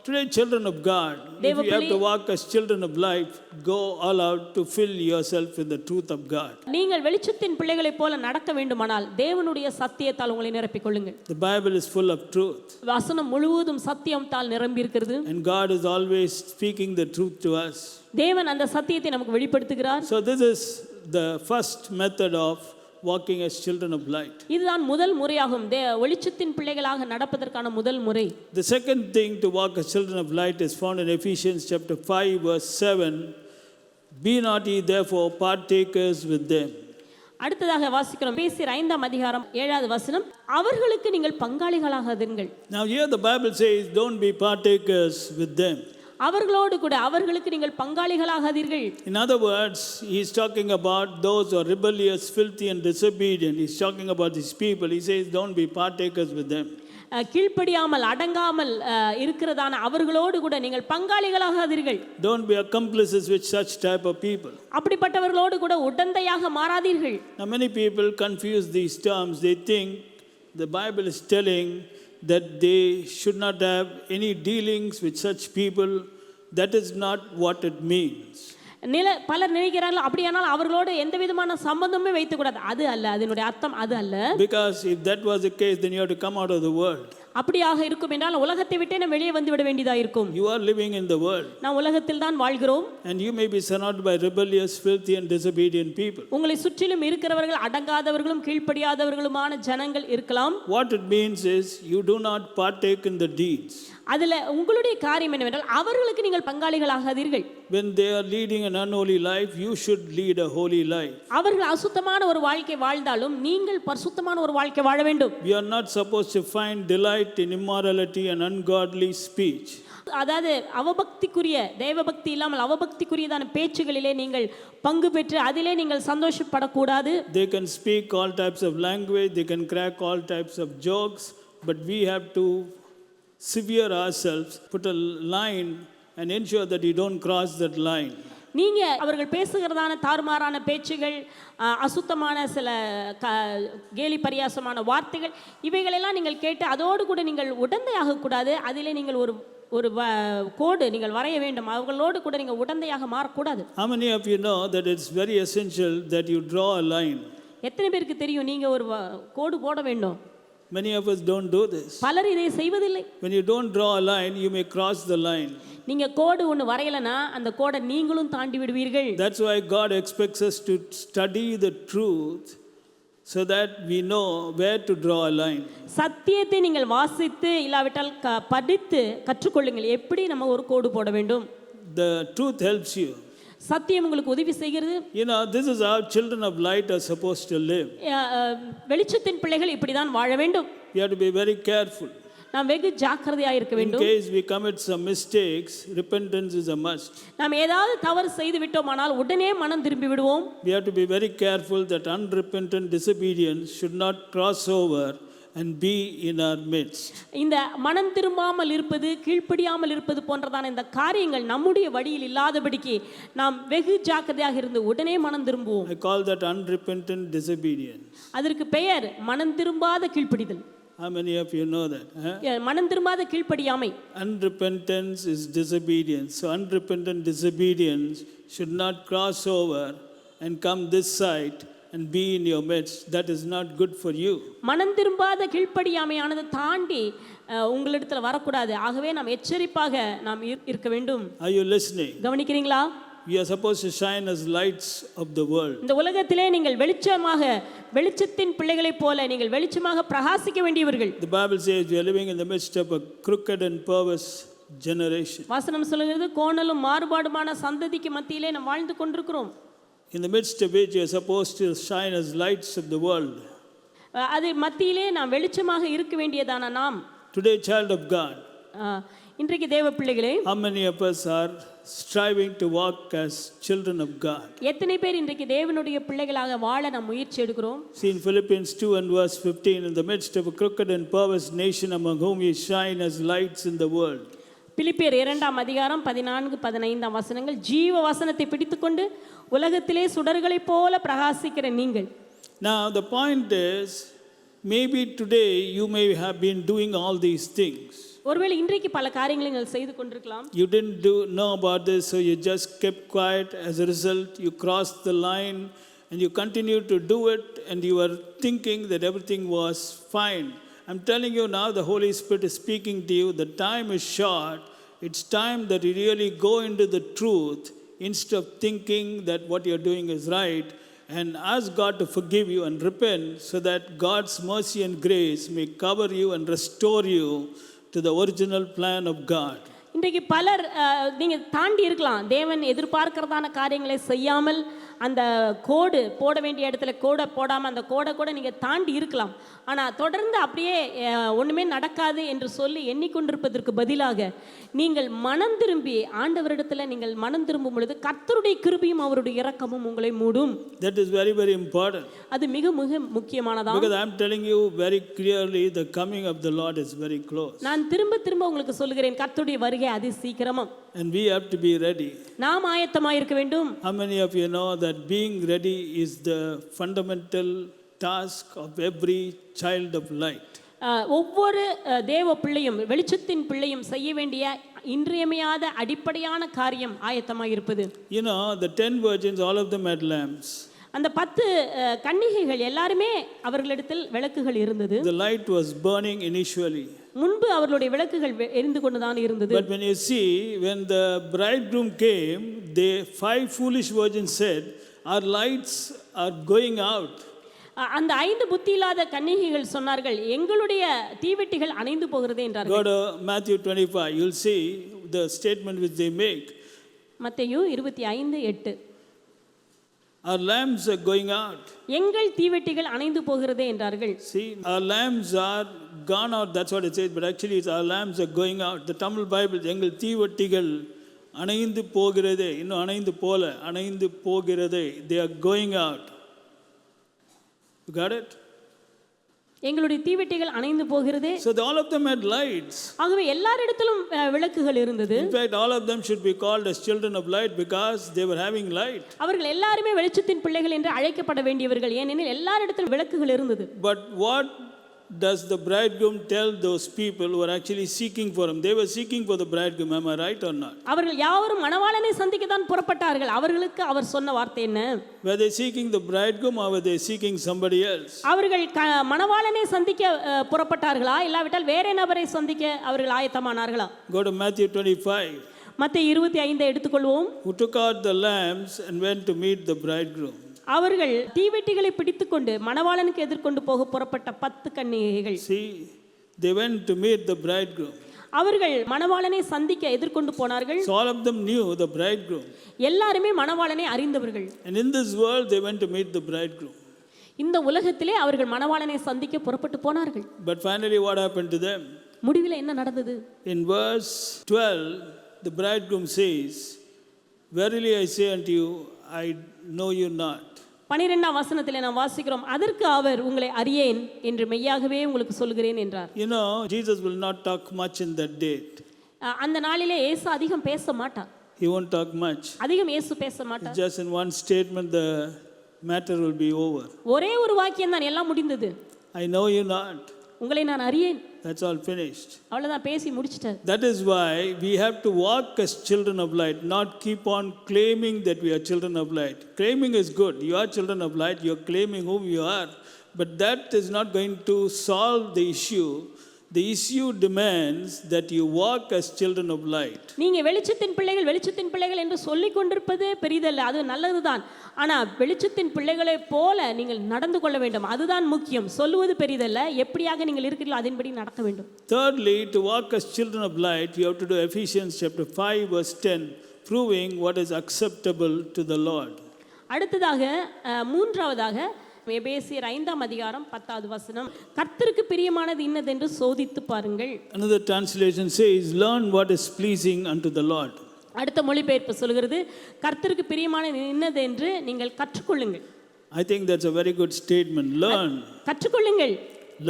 today, children of God, if you have to walk as children of light, go all out to fill yourself with the truth of God. நீங்கள் வெளிச்சத்தின் பிள்ளைகளைப் போல நடக்க வேண்டுமானால் தேவனுடைய சத்தியத்தால் உங்களை நிரப்பிக் கொள்ளுங்கள். The Bible is full of truth. வசனம் முழுவதும் சத்தியத்தால் நிரம்பி இருக்கிறது. And God is always speaking the truth to us. தேவன் அந்த சத்தியத்தை நமக்கு வெளிப்படுத்துகிறார். So this is the first method of walking as children of light. இதுதான் முதல் முறையாகும், வெளிச்சத்தின் பிள்ளைகளாக நடப்பதற்கான முதல் முறை. The second thing to walk as children of light is found in Ephesians chapter 5 verse 7. Be not ye therefore partakers with them. அடுத்ததாக வாசிக்கிறோம், எபேசியர் 5ஆம் அதிகாரம் 7வது வசனம், அவர்களுக்கு நீங்கள் பங்காளிகளாகாதீர்கள். Now here the Bible says, don't be partakers with them. அவர்களோடு கூட, அவர்களுக்கு நீங்கள் பங்காளிகளாகாதீர்கள். In other words, he is talking about those who are rebellious, filthy and disobedient. He is talking about these people. He says, don't be partakers with them. கீழ்ப்படியாமல் அடங்காமல் இருக்கிறதான அவர்களோடு கூட நீங்கள் பங்காளிகளாகாதீர்கள். Don't be accomplices with such type of people. அப்படிப்பட்டவர்களோடு கூட உடந்தையாக மாறாதீர்கள். Now many people confuse these terms. They think the Bible is telling that they should not have any dealings with such people. That is not what it means. பலர் நினைக்கிறார்கள் அப்படியானால் அவர்களோடு எந்த விதமான சம்பந்தமே வைத்துக்கூடாது. அது அல்ல, அதனுடைய அர்த்தம் அது அல்ல. Because if that was the case, then you have to come out of the world. அப்படியாக இருக்கும் என்றால் உலகத்தை விட்டே நாம் வெளியே வந்து விட வேண்டியதாக இருக்கும். You are living in the world. நாம் உலகத்தில் தான் வாழ்கிறோம். And you may be surrounded by rebellious, filthy and disobedient people. உங்களை சுற்றிலும் இருக்கிறவர்கள் அடங்காதவர்களும் கீழ்ப்படியாதவர்களுமான ஜனங்கள் இருக்கலாம். What it means is you do not partake in the deeds. அதில் உங்களுடைய காரியம் என்னவென்றால் அவர்களுக்கு நீங்கள் பங்காளிகளாகாதீர்கள். When they are leading an unholy life, you should lead a holy life. அவர்கள் அசுத்தமான ஒரு வாழ்க்கை வாழ்ந்தாலும் நீங்கள் பரிசுத்தமான ஒரு வாழ்க்கை வாழ வேண்டும். We are not supposed to find delight in immorality and ungodly speech. அதாவது அவபக்திக்குரிய, தேவபக்தி இல்லாமல் அவபக்திக்குரியதான பேச்சுகளிலே நீங்கள் பங்கு பெற்று அதிலே நீங்கள் சந்தோஷப்படக்கூடாது. They can speak all types of language, they can crack all types of jokes, but we have to sever ourselves, put a line and ensure that you don't cross that line. நீங்க அவர்கள் பேசுகிறதான தாறுமாறான பேச்சுகள், அசுத்தமான சில கேலி பரியாசமான வார்த்தைகள், இவைகளெல்லாம் நீங்கள் கேட்டு அதோடு கூட நீங்கள் உடந்தையாக கூடாது. அதிலே நீங்கள் ஒரு கோடு நீங்கள் வரைய வேண்டும். அவர்களோடு கூட நீங்கள் உடந்தையாக மாறக்கூடாது. How many of you know that it's very essential that you draw a line? எத்தனை பேருக்கு தெரியும் நீங்க ஒரு கோடு போட வேண்டும்? Many of us don't do this. பலர் இதை செய்வதில்லை. When you don't draw a line, you may cross the line. நீங்க கோடு ஒன்று வரையலனா அந்த கோடை நீங்களும் தாண்டி விடுவீர்கள். That's why God expects us to study the truth so that we know where to draw a line. சத்தியத்தை நீங்கள் வாசித்து இல்லாவிட்டால் படித்து கற்றுக்கொள்ளுங்கள் எப்படி நம்ம ஒரு கோடு போட வேண்டும். The truth helps you. சத்தியம் உங்களுக்கு உதவி செய்கிறது. You know, this is how children of light are supposed to live. வெளிச்சத்தின் பிள்ளைகள் இப்படி தான் வாழ வேண்டும். You have to be very careful. நாம் வெகு ஜாக்கிரதையாக இருக்க வேண்டும். In case we commit some mistakes, repentance is a must. நாம் ஏதாவது தவறு செய்து விட்டோமானால் உடனே மனம் திரும்பி விடுவோம். We have to be very careful that unrepentant disobedience should not cross over and be in our midst. இந்த மனம் திரும்பாமல் இருப்பது, கீழ்ப்படியாமல் இருப்பது போன்றதான இந்த காரியங்கள் நம்முடைய வழியில் இல்லாதபடிக்கு நாம் வெகு ஜாக்கிரதையாக இருந்து உடனே மனம் திரும்புவோம். I call that unrepentant disobedience. அதற்கு பெயர் மனம் திரும்பாத கீழ்ப்படிதல். How many of you know that? மனம் திரும்பாத கீழ்ப்படியாமை. Unrepentance is disobedience. So unrepentant disobedience should not cross over and come this side and be in your midst. That is not good for you. மனம் திரும்பாத கீழ்ப்படியாமையானது தாண்டி உங்களிடத்தில் வரக்கூடாது. ஆகவே நாம் எச்சரிப்பாக நாம் இருக்க வேண்டும். Are you listening? கவனிக்கிறீங்களா? We are supposed to shine as lights of the world. இந்த உலகத்திலே நீங்கள் வெளிச்சத்தின் பிள்ளைகளைப் போல நீங்கள் வெளிச்சமாக பிரகாசிக்க வேண்டியவர்கள். The Bible says we are living in the midst of a crooked and perverse generation. வசனம் சொல்கிறது கோணலும் மாறுபாடுமான சந்ததிக்கு மத்தியிலே நாம் வாழ்ந்து கொண்டிருக்கிறோம். In the midst of which you are supposed to shine as lights of the world. அது மத்தியிலே நாம் வெளிச்சமாக இருக்க வேண்டியதான நாம். Today, child of God, இன்றைக்கு தேவ பிள்ளைகளே, how many of us are striving to walk as children of God? எத்தனை பேர் இன்றைக்கு தேவனுடைய பிள்ளைகளாக வாழ நாம் முயற்சி எடுக்கிறோம்? See in Philippians 2 and verse 15, in the midst of a crooked and perverse nation among whom you shine as lights in the world. பிலிப்பியர் 2ஆம் அதிகாரம் 14-15 வசனங்கள். ஜீவ வசனத்தை பிடித்துக்கொண்டு உலகத்திலே சுடர்களைப் போல பிரகாசிக்கிற நீங்கள். Now the point is, maybe today you may have been doing all these things. ஒருவேளை இன்றைக்கு பல காரியங்களை நீங்கள் செய்து கொண்டிருக்கலாம். You didn't know about this, so you just kept quiet. As a result, you crossed the line and you continued to do it, and you were thinking that everything was fine. I'm telling you now, the Holy Spirit is speaking to you. The time is short. It's time that you really go into the truth instead of thinking that what you're doing is right, and ask God to forgive you and repent so that God's mercy and grace may cover you and restore you to the original plan of God. இன்றைக்கு பலர் நீங்கள் தாண்டி இருக்கலாம். தேவன் எதிர்பார்க்கிறதான காரியங்களை செய்யாமல் அந்த கோடு போட வேண்டிய இடத்துல கோடை போடாமல் அந்த கோடை கூட நீங்கள் தாண்டி இருக்கலாம். ஆனால் தொடர்ந்து அப்படியே ஒன்றுமே நடக்காது என்று சொல்லி எண்ணிக்கொண்டிருப்பதற்கு பதிலாக நீங்கள் மனம் திரும்பி ஆண்டவரிடத்தில் நீங்கள் மனம் திரும்பும் பொழுது கர்த்தருடைய கிருபையும் அவருடைய இரக்கமும் உங்களை மூடும். That is very, very important. அது மிக மிக முக்கியமானதா. Because I am telling you very clearly, the coming of the Lord is very close. நான் திரும்ப திரும்ப உங்களுக்கு சொல்கிறேன், கர்த்தருடைய வருகை அதி சீக்கிரமா. And we have to be ready. நாம் ஆயத்தமாக இருக்க வேண்டும். How many of you know that being ready is the fundamental task of every child of light? ஒவ்வொரு தேவ பிள்ளையும் வெளிச்சத்தின் பிள்ளையும் செய்ய வேண்டிய இன்றியமையாத அடிப்படையான காரியம் ஆயத்தமாக இருப்பது. You know, the 10 virgins, all of them had lamps. அந்த 10 கன்னிகைகள் எல்லாருமே அவர்களிடத்தில் விளக்குகள் இருந்தது. The light was burning initially. முன்பு அவர்களுடைய விளக்குகள் எரிந்து கொண்டுதான் இருந்தது. But when you see, when the bridegroom came, the 5 foolish virgins said, our lights are going out. அந்த 5 புத்தி இல்லாத கன்னிகைகள் சொன்னார்கள், எங்களுடைய தீவெட்டிகள் அணைந்து போகிறதே என்றார்கள். Go to Matthew 25, you'll see the statement which they make. மத்தேயு 25:8. Our lamps are going out. எங்கள் தீவெட்டிகள் அணைந்து போகிறதே என்றார்கள். See, our lamps are gone out, that's what it says, but actually it's our lamps are going out. The Tamil Bible, எங்கள் தீவெட்டிகள் அணைந்து போகிறதே, இன்னும் அணைந்து போல, அணைந்து போகிறதே, they are going out. You got it? எங்களுடைய தீவெட்டிகள் அணைந்து போகிறதே. So all of them had lights. ஆகவே எல்லாரிடத்திலும் விளக்குகள் இருந்தது. In fact, all of them should be called as children of light because they were having light. அவர்கள் எல்லாரும் வெளிச்சத்தின் பிள்ளைகள் என்று அழைக்கப்பட வேண்டியவர்கள், ஏனெனில் எல்லாரிடத்திலும் விளக்குகள் இருந்தது. But what does the bridegroom tell those people who are actually seeking for him? They were seeking for the bridegroom, am I right or not? அவர்கள் யாவரும் மணவாளனை சந்திக்க தான் புறப்பட்டார்கள். அவர்களுக்கு அவர் சொன்ன வார்த்தை என்ன? Were they seeking the bridegroom or were they seeking somebody else? அவர்கள் மணவாளனை சந்திக்க புறப்பட்டார்களா, இல்லாவிட்டால் வேற நபரை சந்திக்க அவர்கள் ஆயத்தமானார்களா? Go to Matthew 25. மத்தேயு 25 எடுத்துக்கொள்வோம். Who took out the lamps and went to meet the bridegroom? அவர்கள் தீவெட்டிகளை பிடித்துக்கொண்டு மணவாளனுக்கு எதிர்கொண்டு போக புறப்பட்ட 10 கன்னிகைகள். See, they went to meet the bridegroom. அவர்கள் மணவாளனை சந்திக்க எதிர்கொண்டு போனார்கள். So all of them knew the bridegroom. எல்லாருமே மணவாளனை அறிந்தவர்கள். And in this world they went to meet the bridegroom. இந்த உலகத்திலே அவர்கள் மணவாளனை சந்திக்க புறப்பட்டு போனார்கள். But finally what happened to them? முடிவில் என்ன நடந்தது? In verse 12, the bridegroom says, verily I say unto you, I know you not. 12ஆம் வசனத்திலே நாம் வாசிக்கிறோம், அதற்கு அவர் உங்களை அறியேன் என்று மெய்யாகவே உங்களுக்கு சொல்கிறேன் என்றார். You know, Jesus will not talk much in that date. அந்த நாளிலே இயேசு அதிகம் பேச மாட்டார். He won't talk much. அதிகம் இயேசு பேச மாட்டார். Just in one statement the matter will be over. ஒரே ஒரு வாக்கியம் தான், எல்லாம் முடிந்தது. I know you not. உங்களை நான் அறியேன். That's all finished. அவ்வளவுதான், பேசி முடிச்சிட்டார். That is why we have to walk as children of light, not keep on claiming that we are children of light. Claiming is good. You are children of light. You are claiming whom you are. But that is not going to solve the issue. The issue demands that you walk as children of light. நீங்க வெளிச்சத்தின் பிள்ளைகள் என்று சொல்லிக் கொண்டிருப்பது பெரிதல்ல, அது நல்லதுதான். ஆனா வெளிச்சத்தின் பிள்ளைகளை போல நீங்கள் நடந்து கொள்ள வேண்டும், அதுதான் முக்கியம். சொல்லுவது பெரிதல்ல, எப்படியாக நீங்கள் இருக்கிறீர்களோ அதன்படி நடக்க வேண்டும். Thirdly, to walk as children of light, you have to do Ephesians chapter 5 verse 10, proving what is acceptable to the Lord. அடுத்ததாக மூன்றாவதாக எபேசியர் 5ஆம் அதிகாரம் 10வது வசனம், கர்த்தருக்கு பிரியமானது இன்னதென்று சோதித்து பாருங்கள். Another translation says, learn what is pleasing unto the Lord. அடுத்த மொழிபெயர்ப்பு சொல்கிறது, கர்த்தருக்கு பிரியமானது இன்னதென்று நீங்கள் கற்றுக்கொள்ளுங்கள். I think that's a very good statement. Learn. கற்றுக்கொள்ளுங்கள்.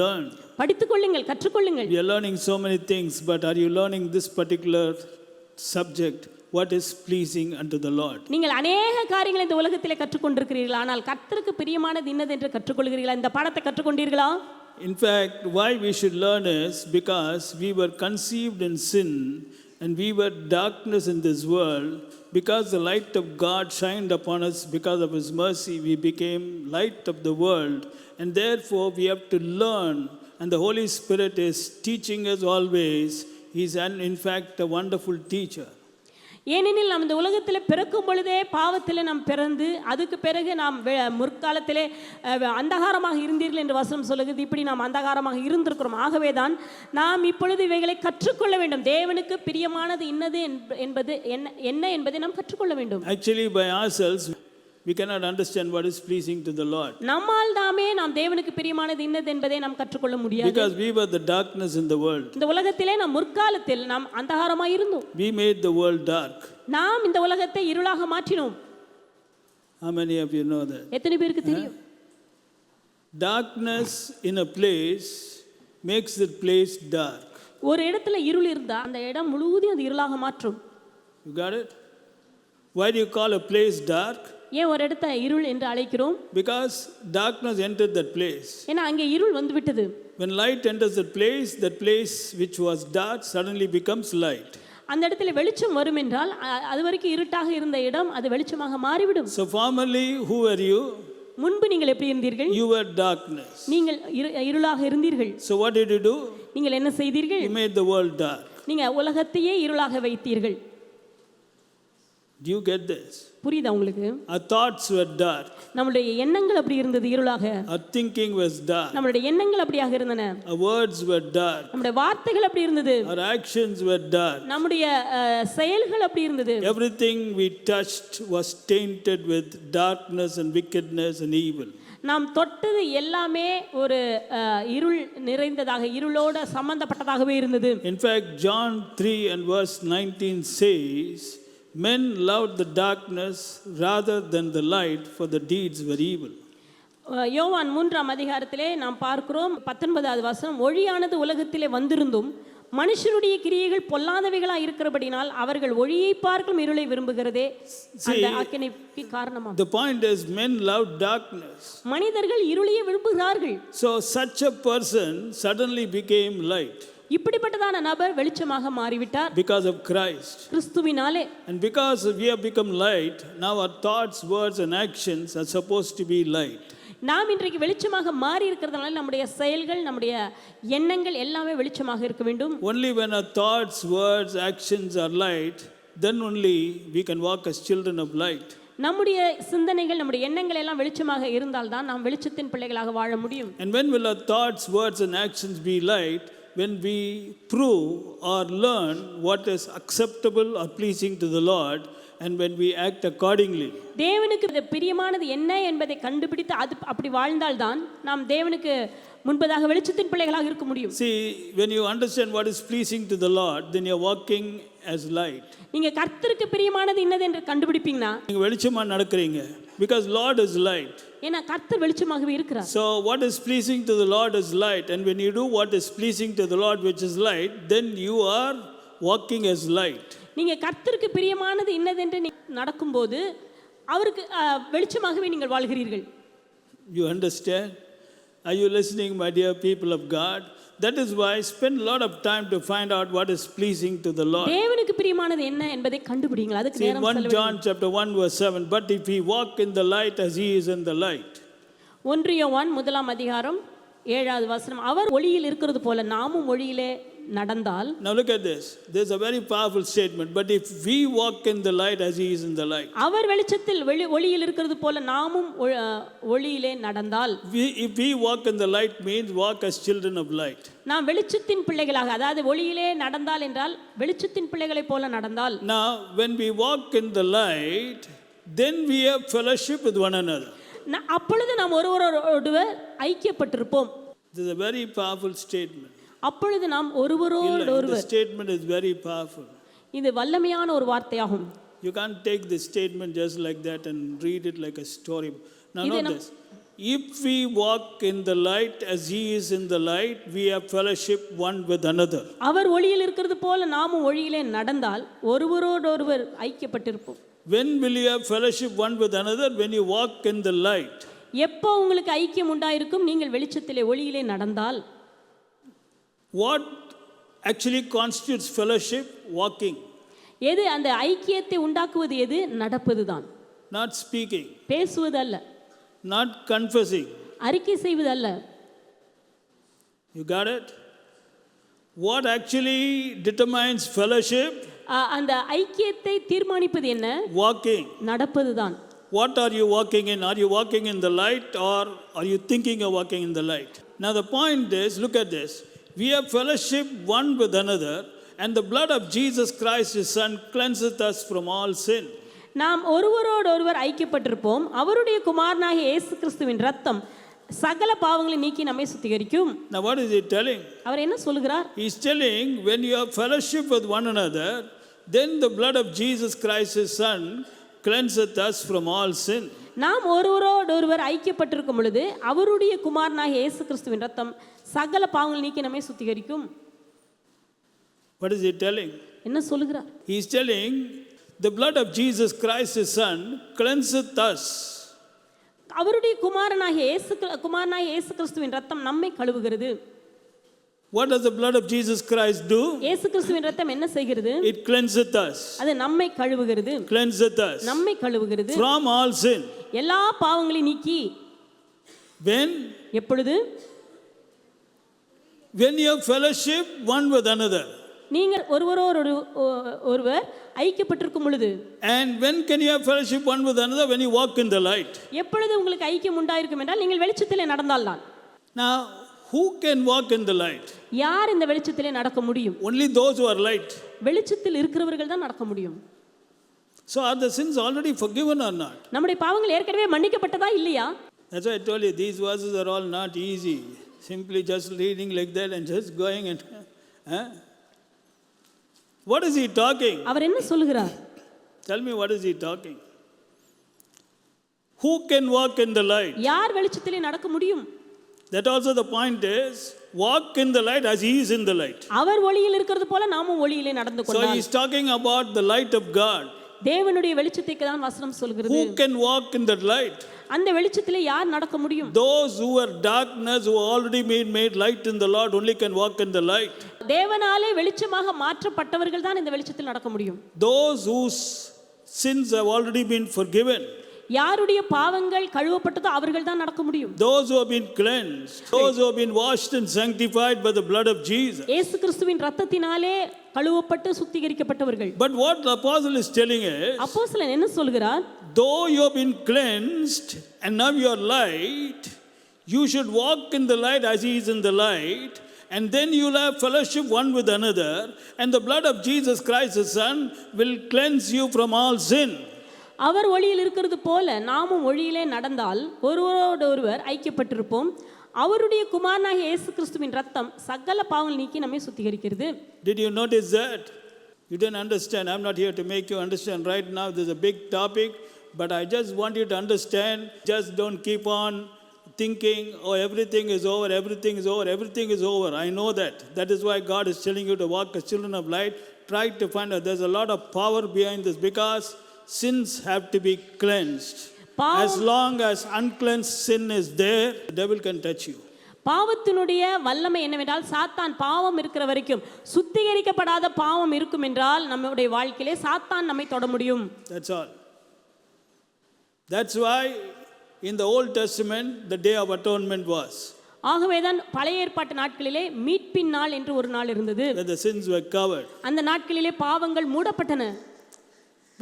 Learn. படித்துக்கொள்ளுங்கள், கற்றுக்கொள்ளுங்கள். We are learning so many things, but are you learning this particular subject? What is pleasing unto the Lord? நீங்கள் अनेக காரியங்களை இந்த உலகத்திலே கற்றுக்கொண்டிருக்கிறீர்கள், ஆனால் கர்த்தருக்கு பிரியமானது இன்னதென்று கற்றுக்கொள்கிறீர்களா? இந்த பாடத்தை கற்றுக்கொண்டீர்களா? In fact, why we should learn is because we were conceived in sin and we were darkness in this world. Because the light of God shined upon us, because of His mercy, we became light of the world. And therefore, we have to learn. And the Holy Spirit is teaching us always. He is, in fact, a wonderful teacher. ஏனெனில் நாம் இந்த உலகத்தில் பிறக்கும் பொழுதே பாவத்தில் நாம் பிறந்து, அதுக்கு பிறகு நாம் முற்காலத்திலே அந்தகாரமாக இருந்தீர்கள் என்று வசனம் சொல்லுகிறது. இப்படி நாம் அந்தகாரமாக இருந்திருக்கிறோம். ஆகவே தான் நாம் இப்பொழுது இவைகளை கற்றுக்கொள்ள வேண்டும். தேவனுக்கு பிரியமானது இன்னது என்பது என்ன என்பதை நாம் கற்றுக்கொள்ள வேண்டும். Actually, by ourselves we cannot understand what is pleasing to the Lord. நம்மால் நாமே நாம் தேவனுக்கு பிரியமானது இன்னது என்பதை நாம் கற்றுக்கொள்ள முடியாது. Because we were the darkness in the world. இந்த உலகத்திலே நாம் முற்காலத்தில் நாம் அந்தகாரமாக இருந்தோம். We made the world dark. நாம் இந்த உலகத்தை இருளாக மாற்றினோம். How many of you know that? எத்தனை பேருக்கு தெரியும்? Darkness in a place makes the place dark. ஒரு இடத்துல இருள் இருந்தா அந்த இடம் முழுவதும் அது இருளாக மாற்றும். You got it? Why do you call a place dark? ஏன் ஒரு இடத்தை இருள் என்று அழைக்கிறோம்? Because darkness entered that place. ஏன்னா அங்கே இருள் வந்து விட்டது. When light enters that place which was dark suddenly becomes light. அந்த இடத்துல வெளிச்சம் வரும் என்றால் அது வரைக்கும் இருட்டாக இருந்த இடம் அது வெளிச்சமாக மாறிவிடும். So formerly who were you? முன்பு நீங்கள் எப்படி இருந்தீர்கள்? You were darkness. நீங்கள் இருளாக இருந்தீர்கள். So what did you do? நீங்கள் என்ன செய்தீர்கள்? You made the world dark. நீங்க உலகத்தையே இருளாக வைத்தீர்கள். Do you get this? புரியுதா உங்களுக்கு? Our thoughts were dark. நம்மளுடைய எண்ணங்கள் அப்படி இருந்தது, இருளாக. Our thinking was dark. நம்மளுடைய எண்ணங்கள் அப்படியாக இருந்தன. Our words were dark. நம்முடைய வார்த்தைகள் அப்படி இருந்தது. Our actions were dark. நம்முடைய செயல்கள் அப்படி இருந்தது. Everything we touched was tainted with darkness and wickedness and evil. நாம் தொட்டது எல்லாமே ஒரு இருள் நிறைந்ததாக, இருளோட சம்பந்தப்பட்டதாகவே இருந்தது. In fact, John 3 and verse 19 says, men loved the darkness rather than the light, for the deeds were evil. யோவான் 3ஆம் அதிகாரத்திலே நாம் பார்க்கிறோம் 19வது வசனம், ஒளியானது உலகத்திலே வந்திருந்தும் மனுஷருடைய கிரியைகள் பொல்லாதவைகளாக இருக்கிறபடினால் அவர்கள் ஒளியை பார்க்கும் இருளை விரும்புகிறதே அந்த ஆக்கினைக்கு காரணமாகும். The point is, men love darkness. மனிதர்கள் இருளையே விரும்புகிறார்கள். So such a person suddenly became light. இப்படிப்பட்டதான நபர் வெளிச்சமாக மாறிவிட்டார். Because of Christ. கிறிஸ்துவினாலே. And because we have become light, now our thoughts, words and actions are supposed to be light. நாம் இன்றைக்கு வெளிச்சமாக மாறி இருக்கிறதுனால நம்முடைய செயல்கள், நம்முடைய எண்ணங்கள் எல்லாமே வெளிச்சமாக இருக்க வேண்டும். Only when our thoughts, words, actions are light, then only we can walk as children of light. நம்முடைய சிந்தனைகள், நம்முடைய எண்ணங்கள் எல்லாம் வெளிச்சமாக இருந்தால் தான் நாம் வெளிச்சத்தின் பிள்ளைகளாக வாழ முடியும். And when will our thoughts, words and actions be light? When we prove or learn what is acceptable or pleasing to the Lord, and when we act accordingly. தேவனுக்கு பிரியமானது என்ன என்பதை கண்டுபிடித்து அது அப்படி வாழ்ந்தால்தான் நாம் தேவனுக்கு முன்பதாக வெளிச்சத்தின் பிள்ளைகளாக இருக்க முடியும். See, when you understand what is pleasing to the Lord, then you are walking as light. நீங்க கர்த்தருக்கு பிரியமானது என்னது என்று கண்டுபிடிப்பீங்கன்னா நீங்க வெளிச்சமா நடக்கறீங்க, because Lord is light. ஏன்னா கர்த்தர் வெளிச்சமாகவே இருக்கிறார். So what is pleasing to the Lord is light, and when you do what is pleasing to the Lord which is light, then you are walking as light. நீங்க கர்த்தருக்கு பிரியமானது என்னதென்று நடக்கும்போது அவருக்கு வெளிச்சமாகவே நீங்கள் வாழ்கிறீர்கள். You understand? Are you listening, my dear people of God? That is why spend a lot of time to find out what is pleasing to the Lord. தேவனுக்கு பிரியமானது என்ன என்பதை கண்டுபிடிங்கள். அதுக்கு See, in நேரம் 1 செலவிடுங்கள். John chapter 1 verse 7, but if we walk in the light as he is in the light. 1 யோவான் 1 7வது வசனம், அவர் ஒளியில் இருக்கிறது போல நாமும் ஒளியிலே நடந்தால். Now look at this. There's a very powerful statement. But if we walk in the light as he is in the light. அவர் வெளிச்சத்தில் ஒளியில் இருக்கிறது போல நாமும் ஒளியிலே நடந்தால். If we walk in the light means walk as children of light. நாம் வெளிச்சத்தின் பிள்ளைகளாக, அதாவது ஒளியிலே நடந்தால் என்றால் வெளிச்சத்தின் பிள்ளைகளைப் போல நடந்தால். Now when we walk in the light, then we have fellowship with one another. அப்பொழுது நாம் ஒருவரோடு ஐக்கியப்பட்டிருப்போம். This is a very powerful statement. அப்பொழுது நாம் ஒருவரோடு The statement is very powerful. இது வல்லமையான ஒரு வார்த்தையாகும். You can't take this statement just like that and read it like a story. Now note this. If we walk in the light as he is in the light, we have fellowship one with another. அவர் ஒளியில் இருக்கிறது போல நாமும் ஒளியிலே நடந்தால் ஒருவரோடொருவர் ஐக்கியப்பட்டிருப்போம். When will you have fellowship one with another? When you walk in the light. எப்போ உங்களுக்கு ஐக்கியம் உண்டாயிருக்கும்? நீங்கள் வெளிச்சத்திலே ஒளியிலே நடந்தால். What actually constitutes fellowship? Walking. எது அந்த ஐக்கியத்தை உண்டாக்குவது? எது? நடப்பதுதான். Not speaking. பேசுவது அல்ல. Not confessing. அறிக்கை செய்வது அல்ல. You got it? What actually determines fellowship? அந்த ஐக்கியத்தை தீர்மானிப்பது என்ன? Walking. நடப்பதுதான். What are you walking in? Are you walking in the light or are you thinking of walking in the light? Now the point is, look at this. We have fellowship one with another, and the blood of Jesus Christ his son cleanseth us from all sin. நாம் ஒருவரோடொருவர் ஐக்கியப்பட்டிருப்போம். அவருடைய குமாரனாகிய இயேசு கிறிஸ்துவின் இரத்தம் சகல பாவங்களை நீக்கி நம்மை சுத்திகரிக்கும். Now what is he telling? அவர் என்ன சொல்கிறார்? He is telling, when you have fellowship with one another, then the blood of Jesus Christ his son cleanseth us from all sin. நாம் ஒருவரோடொருவர் ஐக்கியப்பட்டிருக்கும் பொழுது அவருடைய குமாரனாகிய இயேசு கிறிஸ்துவின் இரத்தம் சகல பாவங்களை நீக்கி நம்மை சுத்திகரிக்கும். What is he telling? என்ன சொல்கிறார்? He is telling, the blood of Jesus Christ his son cleanseth us. அவருடைய குமாரனாகிய இயேசு கிறிஸ்துவின் இரத்தம் நம்மை கழுவுகிறது. What does the blood of Jesus Christ do? இயேசு கிறிஸ்துவின் இரத்தம் என்ன செய்கிறது? It cleanseth us. அது நம்மை கழுவுகிறது. Cleanseth us. நம்மை கழுவுகிறது. From all sin. எல்லா பாவங்களையும் நீக்கி. When? எப்பொழுது? When you have fellowship one with another. நீங்கள் ஒருவர் ஐக்கியப்பட்டிருக்கும் பொழுது. And when can you have fellowship one with another? When you walk in the light. எப்பொழுது உங்களுக்கு ஐக்கியம் உண்டாயிருக்கும் என்றால் நீங்கள் வெளிச்சத்திலே நடந்தால்தான். Now who can walk in the light? யார் இந்த வெளிச்சத்திலே நடக்க முடியும்? Only those who are light. வெளிச்சத்தில் இருக்கிறவர்கள் தான் நடக்க முடியும். So are the sins already forgiven or not? நம்முடைய பாவங்கள் ஏற்கனவே மன்னிக்கப்பட்டதா இல்லையா? That's why I told you these verses are all not easy. Simply just reading like that and just going and what is he talking? அவர் என்ன சொல்கிறார்? Tell me, what is he talking? Who can walk in the light? யார் வெளிச்சத்திலே நடக்க முடியும்? That also the point is, walk in the light as he is in the light. அவர் ஒளியில் இருக்கிறது போல நாமும் ஒளியிலே நடந்து கொண்டால். So he is talking about the light of God. தேவனுடைய வெளிச்சத்தை தான் வசனம் சொல்கிறது. Who can walk in that light? அந்த வெளிச்சத்திலே யார் நடக்க முடியும்? Those who are darkness, who already made light in the Lord, only can walk in the light. தேவனாலே வெளிச்சமாக மாற்றப்பட்டவர்கள் தான் இந்த வெளிச்சத்தில் நடக்க முடியும். Those whose sins have already been forgiven. யாருடைய பாவங்கள் கழுவப்பட்டதோ அவர்கள் தான் நடக்க முடியும். Those who have been cleansed, those who have been washed and sanctified by the blood of Jesus. இயேசு கிறிஸ்துவின் இரத்தத்தினாலே கழுவப்பட்டு சுத்திகரிக்கப்பட்டவர்கள். But what the apostle is telling is, அப்போஸ்தலன் என்ன சொல்கிறார்? though you have been cleansed and now you are light, you should walk in the light as he is in the light, and then you will have fellowship one with another, and the blood of Jesus Christ his son will cleanse you from all sin. அவர் ஒளியில் இருக்கிறது போல நாமும் ஒளியிலே நடந்தால் ஒருவரோடொருவர் ஐக்கியப்பட்டிருப்போம். அவருடைய குமாரனாகிய இயேசு கிறிஸ்துவின் இரத்தம் சகல பாவங்களை நீக்கி நம்மை சுத்திகரிக்கிறது. Did you notice that? You didn't understand. I'm not here to make you understand right now. This is a big topic, but I just want you to understand. Just don't keep on thinking, oh, everything is over, everything is over, everything is over. I know that. That is why God is telling you to walk as children of light. Try to find out. There's a lot of power behind this, because sins have to be cleansed. As long as uncleansed sin is there, the devil can touch you. பாவத்தினுடைய வல்லமை என்னவென்றால் சாத்தான் பாவம் இருக்கிற வரைக்கும் சுத்திகரிக்கப்படாத பாவம் இருக்கும் என்றால் நம்முடைய வாழ்க்கையிலே சாத்தான் நம்மை தொட முடியும். That's all. That's why in the Old Testament the day of atonement was. ஆகவேதான் பழைய ஏற்பாட்டு நாட்களிலே மீட்பின் நாள் என்று ஒரு நாள் இருந்தது. That the sins were covered. அந்த நாட்களிலே பாவங்கள் மூடப்பட்டன.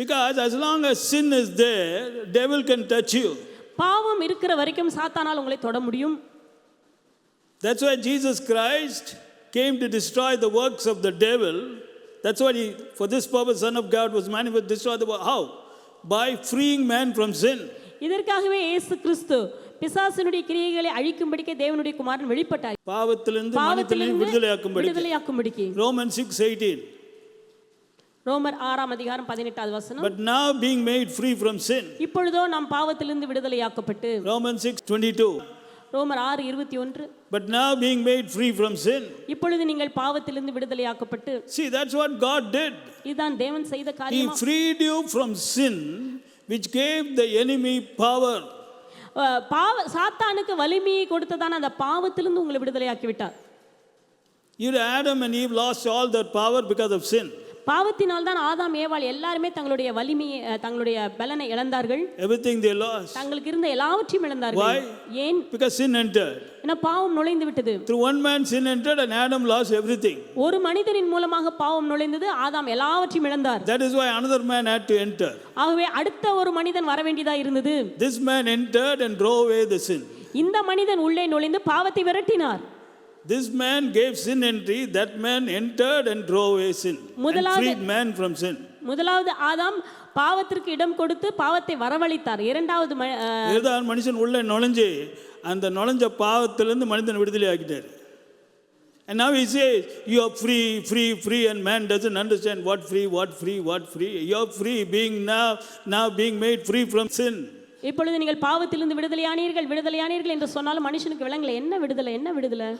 Because as long as sin is there, devil can touch you. பாவம் இருக்கிற வரைக்கும் சாத்தானால் உங்களை தொட முடியும். That's why Jesus Christ came to destroy the works of the devil. That's why for this purpose Son of God was manifest to destroy the work. How? By freeing man from sin. இதற்காகவே இயேசு கிறிஸ்து பிசாசினுடைய கிரியைகளை அழிக்கும்படிக்கு தேவனுடைய குமாரன் வெளிப்பட்டார். பாவத்திலிருந்து மனிதனை விடுதலையாக்கும்படிக்கு. Romans 6:18. ரோமர் 6:18 வசனம். But now being made free from sin. இப்பொழுதோ நாம் பாவத்திலிருந்து விடுதலையாக்கப்பட்டு. Romans 6:22. ரோமர் 6:21. But now being made free from sin. இப்பொழுது நீங்கள் பாவத்திலிருந்து விடுதலையாக்கப்பட்டு. See, that's what God did. இதுதான் தேவன் செய்த காரியம். He freed you from sin, which gave the enemy power. சாத்தானுக்கு வலிமையை கொடுத்ததான அந்த பாவத்திலிருந்து உங்களை விடுதலையாக்கி விட்டார். Adam and Eve lost all their power because of sin. பாவத்தினால் தான் ஆதாம் ஏவாள் எல்லாரும் தங்களுடைய வலிமையை தங்களுடைய பலனை இழந்தார்கள். Everything they lost. தங்களுக்கு இருந்த எல்லாவற்றையும் இழந்தார்கள். Why? ஏன்? Because sin entered. ஏன்னா பாவம் நுழைந்து விட்டது. Through one man sin entered and Adam lost everything. ஒரு மனிதனின் மூலமாக பாவம் நுழைந்தது, ஆதாம் எல்லாவற்றையும் இழந்தார். That is why another man had to enter. ஆகவே அடுத்த ஒரு மனிதன் வர வேண்டியதா இருந்தது. This man entered and drove away the sin. இந்த மனிதன் உள்ளே நுழைந்து பாவத்தை விரட்டினார். This man gave sin entry, that man entered and drove away sin. And freed man from sin. முதலாவது ஆதாம் பாவத்திற்கு இடம் கொடுத்து பாவத்தை வரவழைத்தார். இரண்டாவது மனுஷன் உள்ளே நுழைஞ்சு அந்த நுழைஞ்ச பாவத்திலிருந்து மனிதன் விடுதலை ஆக்கிட்டார். And now he says you are free, free, free, and man doesn't understand what free, what free, what free. You are free, being now being made free from sin. இப்பொழுது நீங்கள் பாவத்திலிருந்து விடுதலையானீர்கள் என்று சொன்னாலும் மனுஷனுக்கு விளங்கல என்ன விடுதலை.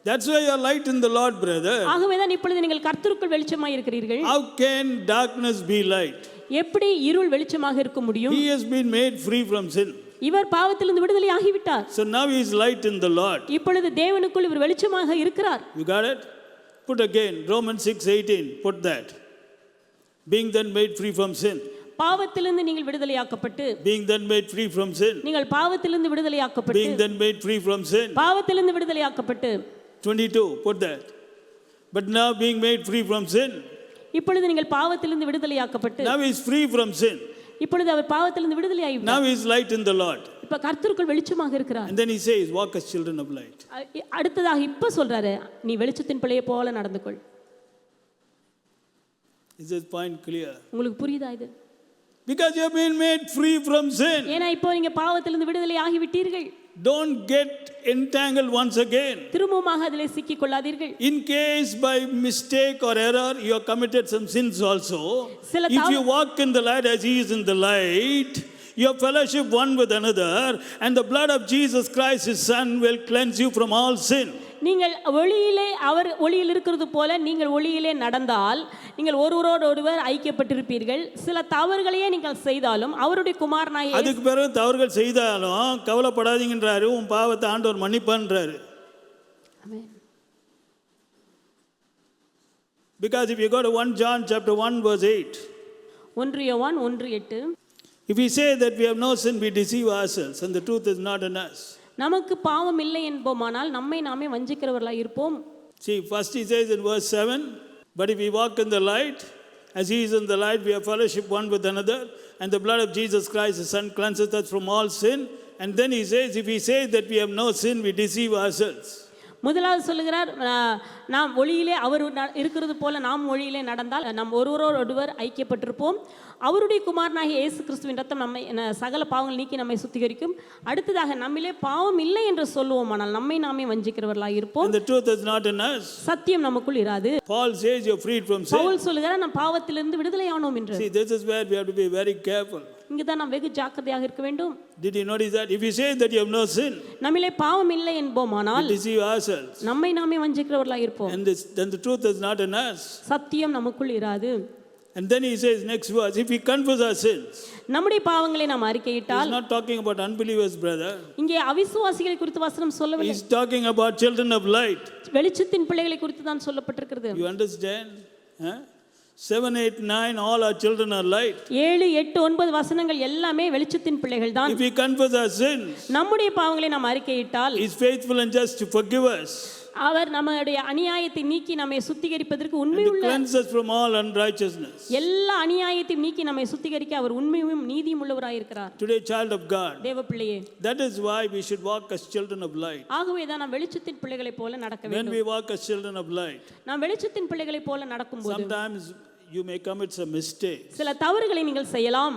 That's why you are light in the Lord, brother. ஆகவேதான் இப்பொழுது நீங்கள் கர்த்தருக்குள் வெளிச்சமாய் இருக்கிறீர்கள். How can darkness be light? எப்படி இருள் வெளிச்சமாக இருக்க முடியும்? He has been made free from sin. இவர் பாவத்திலிருந்து விடுதலையாகி விட்டார். So now he is light in the Lord. இப்பொழுது தேவனுக்குள் இவர் வெளிச்சமாக இருக்கிறார். You got it? Put again Romans 6:18. Put that. Being then made free from sin. பாவத்திலிருந்து நீங்கள் விடுதலையாக்கப்பட்டு. Being then made free from sin. நீங்கள் பாவத்திலிருந்து விடுதலையாக்கப்பட்டு. Being then made free from sin. பாவத்திலிருந்து விடுதலையாக்கப்பட்டு. 22. Put that. But now being made free from sin. இப்பொழுது நீங்கள் பாவத்திலிருந்து விடுதலையாக்கப்பட்டு. Now he is free from sin. இப்பொழுது அவர் பாவத்திலிருந்து விடுதலையாகி விட்டார். Now he is light in the Lord. இப்ப கர்த்தருக்குள் வெளிச்சமாக இருக்கிறார். And then he says walk as children of light. அடுத்ததாக இப்ப சொல்றாரு நீ வெளிச்சத்தின் பிள்ளையை போல நடந்து கொள். Is this point clear? உங்களுக்கு புரியுதா இது? Because you have been made free from sin. ஏனா இப்போ நீங்க பாவத்திலிருந்து விடுதலையாகி விட்டீர்கள். Don't get entangled once again. திரும்பமாக அதிலே சிக்கிக் கொள்ளாதீர்கள். In case by mistake or error you have committed some sins also, if you walk in the light as he is in the light, your fellowship one with another, and the blood of Jesus Christ his son will cleanse you from all sin. நீங்கள் ஒளியிலே அவர் ஒளியில் இருக்கிறது போல நீங்கள் ஒளியிலே நடந்தால் நீங்கள் ஒருவரோடொருவர் ஐக்கியப்பட்டிருப்பீர்கள். சில தவறுகளையே நீங்கள் செய்தாலும் அவருடைய குமாரனாகிய அதுக்கு பிறகு தவறுகள் செய்தாலும் கவலைப்படாதீங்கன்றாரு. உன் பாவத்தை ஆண்டவர் மன்னிப்பான்றாரு. ஆமென். Because if you go to 1 John chapter 1 verse 8. 1 யோவான் 1:8. If we say that we have no sin, we deceive ourselves and the truth is not in us. நமக்கு பாவம் இல்லை என்போமானால் நம்மை நாமே வஞ்சிக்கிறவர்களாய் இருப்போம். See, first he says in verse 7, but if we walk in the light, as he is in the light, we have fellowship one with another, and the blood of Jesus Christ, his son, cleanses us from all sin. And then he says, if we say that we have no sin, we deceive ourselves. முதலாவது சொல்லுகிறார் நாம் ஒளியிலே அவர் இருக்கிறது போல நாம் ஒளியிலே நடந்தால் நாம் ஒருவரோடொருவர் ஐக்கியப்பட்டிருப்போம். அவருடைய குமாரனாகிய இயேசு கிறிஸ்துவின் ரத்தம் நம்மை சகல பாவங்கள் நீக்கி நம்மை சுத்திகரிக்கும். அடுத்ததாக நம்மிலே பாவம் இல்லை என்று சொல்லுவோமானால் நம்மை நாமே வஞ்சிக்கிறவர்களாய் இருப்போம். And the truth is not in us. சத்தியம் நமக்குள் இராது. Paul says you're freed from sin. Pavul சொல்லுகிறார் நாம் பாவத்திலிருந்து விடுதலையானோம் என்று. See, this is where we have to be very careful. இங்க தான் நாம் வெகு ஜாக்கிரதையாக இருக்க வேண்டும். Did you notice that? If you say that you have no sin, நம்மிலே பாவம் இல்லை என்போமானால் we deceive ourselves. நம்மை நாமே வஞ்சிக்கிறவர்களாய் இருப்போம். And then the truth is not in us. சத்தியம் நமக்குள் இராது. And then he says, next verse, if we confess our sins. நம்முடைய பாவங்களை நாம் அறிக்கையிட்டால், He's not talking about unbelievers, brother. இங்கே அவிசுவாசிகளை குறித்து வசனம் சொல்லவில்லை. He's talking about children of light. வெளிச்சத்தின் பிள்ளைகளை குறித்து தான் சொல்லப்பட்டிருக்கிறது. You understand? 7, 8, 9, all our children are light. 7, 8, 9 வசனங்கள் எல்லாமே வெளிச்சத்தின் பிள்ளைகள் தான். If we confess our sins, நம்முடைய பாவங்களை நாம் அறிக்கையிட்டால், He is faithful and just to forgive us. அவர் நம்முடைய அநியாயத்தை நீக்கி நம்மை சுத்திகரிப்பதற்கு உண்மை And to உள்ள, cleanse us from all unrighteousness. எல்லா அநியாயத்தையும் நீக்கி நம்மை சுத்திகரிக்க அவர் உண்மையும் நீதியும் உள்ளவராய் இருக்கிறார். Today, child of God, தேவ பிள்ளையே, that is why we should walk as children of light. ஆகவே தான் நாம் வெளிச்சத்தின் பிள்ளைகளைப் போல நடக்க When வேண்டும். we walk as children of light, நாம் வெளிச்சத்தின் பிள்ளைகளைப் போல நடக்கும்போது sometimes you may commit some mistakes. சில தவறுகளை நீங்கள் செய்யலாம்.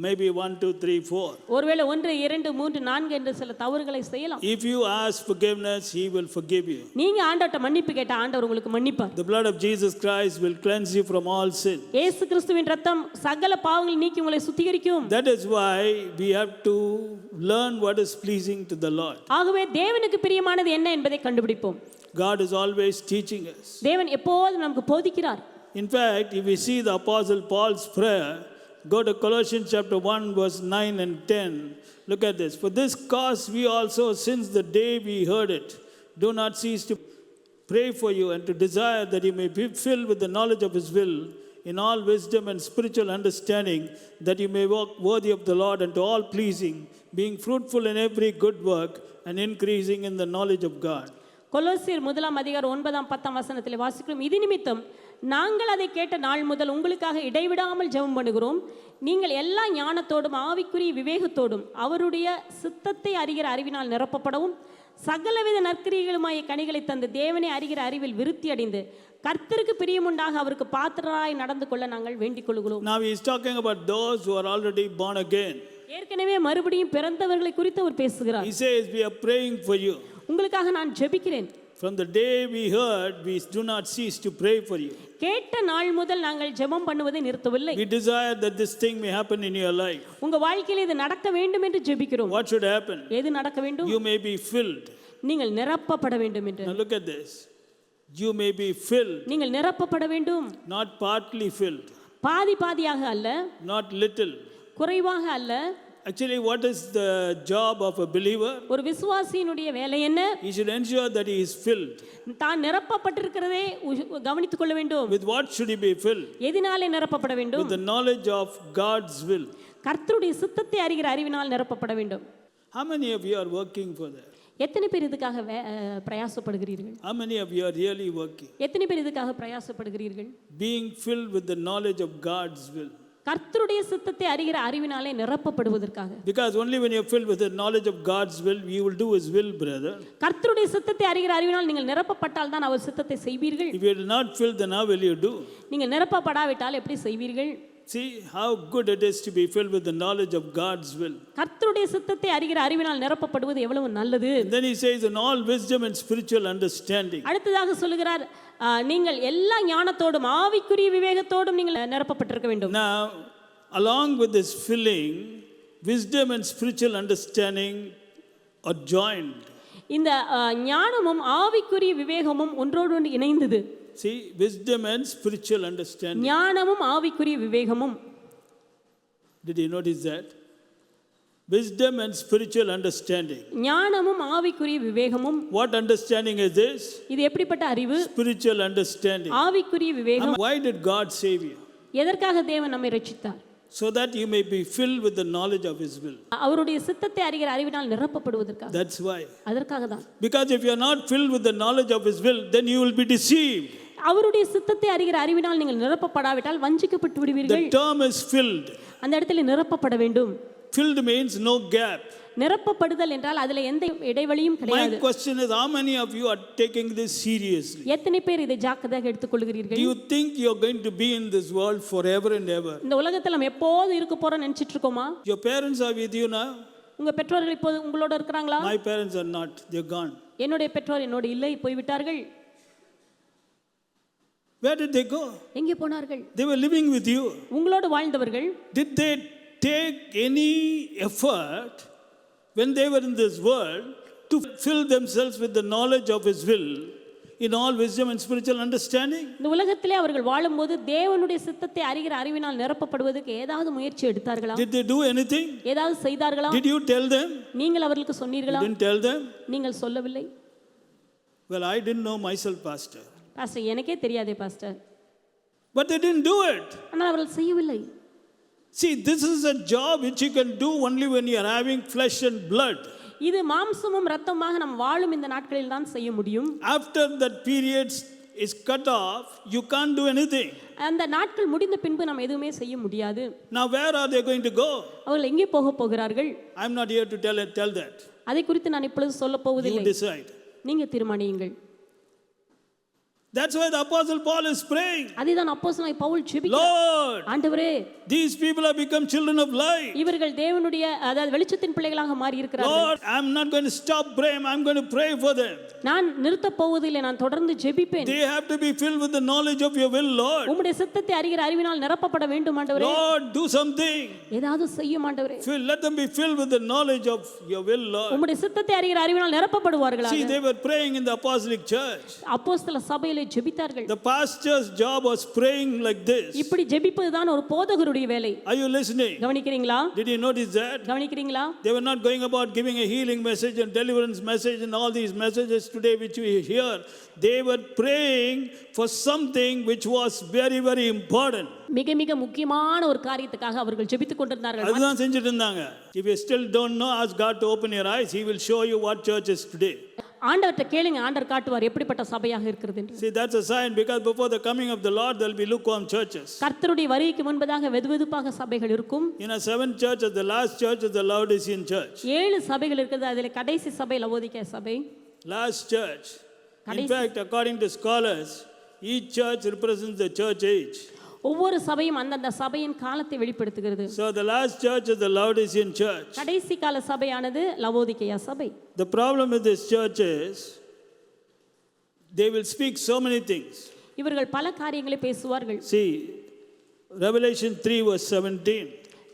Maybe 1, 2, 3, 4. ஒருவேளை 1, 2, 3, 4 என்று சில தவறுகளை செய்யலாம். If you ask forgiveness, He will forgive you. நீங்க ஆண்டவர்ட்ட மன்னிப்பு கேட்ட ஆண்டவர் உங்களுக்கு மன்னிப்பார். The blood of Jesus Christ will cleanse you from all sin. இயேசு கிறிஸ்துவின் இரத்தம் சகல பாவங்களை நீக்கி உங்களை சுத்திகரிக்கும். That is why we have to learn what is pleasing to the Lord. ஆகவே தேவனுக்கு பிரியமானது என்ன என்பதை கண்டுபிடிப்போம். God is always teaching us. தேவன் எப்போதும் நமக்கு போதிக்கிறார். In fact, if we see the Apostle Paul's prayer, go to Colossians chapter 1, verse 9 and 10. Look at this. For this cause we also, since the day we heard it, do not cease to pray for you and to desire that you may be filled with the knowledge of His will, in all wisdom and spiritual understanding, that you may walk worthy of the Lord and to all pleasing, being fruitful in every good work and increasing in the knowledge of God. கொலோசியர் 1:9-10 வசனத்தில் வாசிக்கிறோம். இது நிமித்தம் நாங்கள் அதை கேட்ட நாள் முதல் உங்களுக்காக இடைவிடாமல் ஜெபம் பண்ணுகிறோம். நீங்கள் எல்லா ஞானத்தோடும் ஆவிக்குரிய விவேகத்தோடும் அவருடைய சித்தத்தை அறிகிற அறிவினால் நிரப்பப்படவும், சகலவித நற்கிரியைகளுமாய கனிகளை தந்து தேவனை அறிகிற அறிவில் விருத்தி அடைந்து கர்த்தருக்கு பிரியமுண்டாக அவருக்கு பாத்திரராய் நடந்து கொள்ள நாங்கள் வேண்டிக் கொள்கிறோம். Now he is talking about those who are already born again. ஏற்கனவே மறுபடியும் பிறந்தவர்களை குறித்து அவர் பேசுகிறார். He says, we are praying for you. உங்களுக்காக நான் ஜெபிக்கிறேன். From the day we heard, we do not cease to pray for you. கேட்ட நாள் முதல் நாங்கள் ஜெபம் பண்ணுவதை நிறுத்தவில்லை. We desire that this thing may happen in your life. உங்க வாழ்க்கையில் இது நடக்க வேண்டும் என்று ஜெபிக்கிறோம். What should happen? எது நடக்க வேண்டும்? You may be filled. நீங்கள் நிரப்பப்பட வேண்டும் என்று. Now look at this. You may be filled. நீங்கள் நிரப்பப்பட வேண்டும். Not partly filled. பாதி பாதியாக அல்ல. Not little. குறைவாக அல்ல. Actually, what is the job of a believer? ஒரு விசுவாசியினுடைய வேலை என்ன? He should ensure that he is filled. தான் நிரப்பப்பட்டிருக்கிறதை கவனித்துக் கொள்ள வேண்டும். With what should he be filled? எதினாலே நிரப்பப்பட வேண்டும்? With the knowledge of God's will. கர்த்தருடைய சித்தத்தை அறிகிற அறிவினால் நிரப்பப்பட வேண்டும். How many of you are working for that? எத்தனை பேர் இதுக்காக பிரயாசப்படுகிறீர்கள்? How many of you are really working? எத்தனை பேர் இதுக்காக பிரயாசப்படுகிறீர்கள்? Being filled with the knowledge of God's will. கர்த்தருடைய சித்தத்தை அறிகிற அறிவினாலே நிரப்பப்படுவதற்காக. Because only when you are filled with the knowledge of God's will, you will do His will, brother. கர்த்தருடைய சித்தத்தை அறிகிற அறிவினால் நீங்கள் நிரப்பப்பட்டால் தான் அவர் சித்தத்தை செய்வீர்கள். If you are not filled, then how will you do? நீங்கள் நிரப்பப்படாவிட்டால் எப்படி செய்வீர்கள்? See how good it is to be filled with the knowledge of God's will. கர்த்தருடைய சித்தத்தை அறிகிற அறிவினால் நிரப்பப்படுவது எவ்வளவு நல்லது. And then he says, in all wisdom and spiritual understanding. அடுத்ததாக சொல்லுகிறார், நீங்கள் எல்லா ஞானத்தோடும் ஆவிக்குரிய விவேகத்தோடும் நீங்கள் நிரப்பப்பட்டிருக்க வேண்டும். Now, along with this filling, wisdom and spiritual understanding are joined. இந்த ஞானமும் ஆவிக்குரிய விவேகமும் ஒன்றோடு ஒன்று இணைந்தது. See, wisdom and spiritual understanding. ஞானமும் ஆவிக்குரிய விவேகமும். Did you notice that? Wisdom and spiritual understanding. ஞானமும் ஆவிக்குரிய விவேகமும். What understanding is this? இது எப்படிப்பட்ட அறிவு? Spiritual understanding. ஆவிக்குரிய விவேகம். Why did God save you? எதற்காக தேவன் நம்மை ரட்சித்தார்? So that you may be filled with the knowledge of His will. அவருடைய சித்தத்தை அறிகிற அறிவினால் நிரப்பப்படுவதற்காக. That's why. அதற்காக தான். Because if you are not filled with the knowledge of His will, then you will be deceived. அவருடைய சித்தத்தை அறிகிற அறிவினால் நீங்கள் நிரப்பப்படாவிட்டால் வஞ்சிக்கப்பட்டு விடுவீர்கள். The term is filled. அந்த இடத்துல நிரப்பப்பட வேண்டும். Filled means no gap. நிரப்பப்படுதல் என்றால் அதுல எந்த இடைவெளியும் கிடையாது. My question is, how many of you are taking this seriously? எத்தனை பேர் இதை ஜாக்கிரதையாக எடுத்துக்கொள்கிறீர்கள்? Do you think you are going to be in this world forever and ever? இந்த உலகத்துல நம்ம எப்போது இருக்க போறோம் நினைச்சிட்டு இருக்கோமா? Your parents are with you now? உங்க பெற்றோர்கள் இப்போது உங்களோட இருக்கிறாங்களா? My parents are not. They are gone. என்னுடைய பெற்றோர் என்னோட இல்லை, போய்விட்டார்கள். Where did they go? எங்கே போனார்கள்? They were living with you. உங்களோடு வாழ்ந்தவர்கள். Did they take any effort when they were in this world to fill themselves with the knowledge of His will in all wisdom and spiritual understanding? இந்த உலகத்திலே அவர்கள் வாழும்போது தேவனுடைய சித்தத்தை அறிகிற அறிவினால் நிரப்பப்படுவதற்கு ஏதாவது முயற்சி எடுத்தார்களா? Did they do anything? ஏதாவது செய்தார்களா? Did you tell them? நீங்கள் அவர்களுக்கு You சொன்னீர்களா? didn't tell them? நீங்கள் சொல்லவில்லை. Well, I didn't know myself, Pastor. Pastor, எனக்கே தெரியாதே pastor. But they didn't do it. ஆனால் அவர்கள் செய்யவில்லை. See, this is a job which you can do only when you are having flesh and blood. இது மாம்சமும் இரத்தமாக நாம் வாழும் இந்த நாட்களில் தான் செய்ய முடியும். After that period is cut off, you can't do anything. அந்த நாட்கள் முடிந்த பின்பு நாம் எதுவுமே செய்ய முடியாது. Now where are they going to go? அவர்கள் எங்கே போக போகிறார்கள்? I'm not here to tell that. அதை குறித்து நான் இப்பொழுது சொல்ல You போவதில்லை. decide. நீங்க தீர்மானியுங்கள். That's why the Apostle Paul is praying. அதுதான் அப்போஸ்தலனாகிய பவுல் ஜெபிக்கிறார். Lord, ஆண்டவரே, these people have become children of light. இவர்கள் தேவனுடைய அதாவது வெளிச்சத்தின் பிள்ளைகளாக மாறி இருக்கிறார்கள். Lord, I'm not going to stop praying. I'm going to pray for them. நான் நிறுத்த போவதில்லை, நான் தொடர்ந்து ஜெபிப்பேன். They have to be filled with the knowledge of your will, Lord. உம்முடைய சித்தத்தை அறிகிற அறிவினால் நிரப்பப்பட வேண்டும் ஆண்டவரே. Lord, do something. ஏதாவது செய்யும் ஆண்டவரே. Let them be filled with the knowledge of your will, Lord. உம்முடைய சித்தத்தை அறிகிற அறிவினால் நிரப்பப்படுவார்களாக. See, they were praying in the apostolic church. அப்போஸ்தல சபையிலே ஜெபித்தார்கள். The pastor's job was praying like this. இப்படி ஜெபிப்பதுதான் ஒரு போதகருடைய வேலை. Are you listening? கவனிக்கிறீங்களா? Did you notice that? கவனிக்கிறீங்களா? They were not going about giving a healing message and deliverance message and all these messages today which we hear. They were praying for something which was very, very important. மிக மிக முக்கியமான ஒரு காரியத்துக்காக அவர்கள் ஜெபித்துக் கொண்டிருந்தார்கள். அதுதான் செஞ்சிட்டு இருந்தாங்க. If you still don't know, ask God to open your eyes. He will show you what church is today. ஆண்டவர்ட்ட கேளுங்க, ஆண்டவர் காட்டுவார் எப்படிப்பட்ட சபையாக இருக்கிறது என்று. See, that's a sign because before the coming of the Lord there will be lukewarm churches. கர்த்தருடைய வருகைக்கு முன்பதாக வெதுவெதுப்பாக சபைகள் இருக்கும். In a 7 churches, the last church is the Laodicean church. 7 சபைகள் இருக்குது, அதில் கடைசி சபை லவோதிக்கேயா சபை. Last church. In fact, according to scholars, each church represents the church age. ஒவ்வொரு சபையும் அந்தந்த சபையின் காலத்தை வெளிப்படுத்துகிறது. So the last church is the Laodicean church. கடைசி கால சபையானது லவோதிக்கேயா சபை. The problem with this church is they will speak so many things. இவர்கள் பல காரியங்களை பேசுவார்கள். See, Revelation 3 verse 17.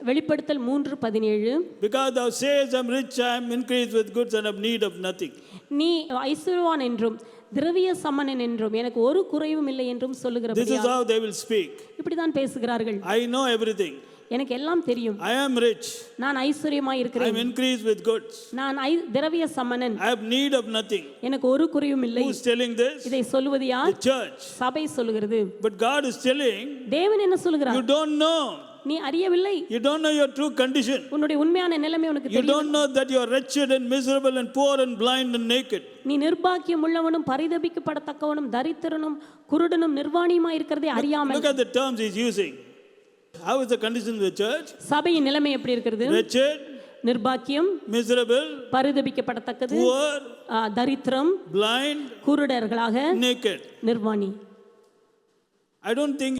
வெளிப்படுத்தல் 3:17. Because thou sayest, I am rich, I am increased with goods and have need of nothing. நீ ஐஸ்வர்யவான் என்றும் திரவிய சமனன் என்றும் எனக்கு ஒரு குறைவும் இல்லை என்றும் This is சொல்லுகிறபடியால் how they will speak. இப்படிதான் பேசுகிறார்கள். I know everything. எனக்கு எல்லாம் தெரியும். I am rich. நான் ஐஸ்வர்யமாய் I am இருக்கிறேன். increased with goods. நான் திரவிய சமனன். I have need of nothing. எனக்கு ஒரு குறைவும் இல்லை. Who is telling this? இதை சொல்லுவது The யார்? church. சபை சொல்லுகிறது. But God is telling, தேவன் என்ன you சொல்கிறார்? don't know. நீ அறியவில்லை. You don't know your true condition. உன்னுடைய உண்மையான நிலைமை உனக்கு You தெரியும். don't know that you are wretched and miserable and poor and blind and naked. நீ நிர்பாக்கியம் உள்ளவனும் பரிதபிக்கப்படத்தக்கவனும் தரித்திரனும் குருடனும் நிர்வாணியுமாய் இருக்கிறதை அறியாமல். Look at the terms he is using. How is the condition of the church? சபையின் நிலைமை எப்படி இருக்கிறது? Wretched, நிர்பாக்கியம், miserable, பரிதபிக்கப்படத்தக்கது, poor, தரித்திரம், blind, குருடர்களாக, naked. நிர்வாணி. I don't think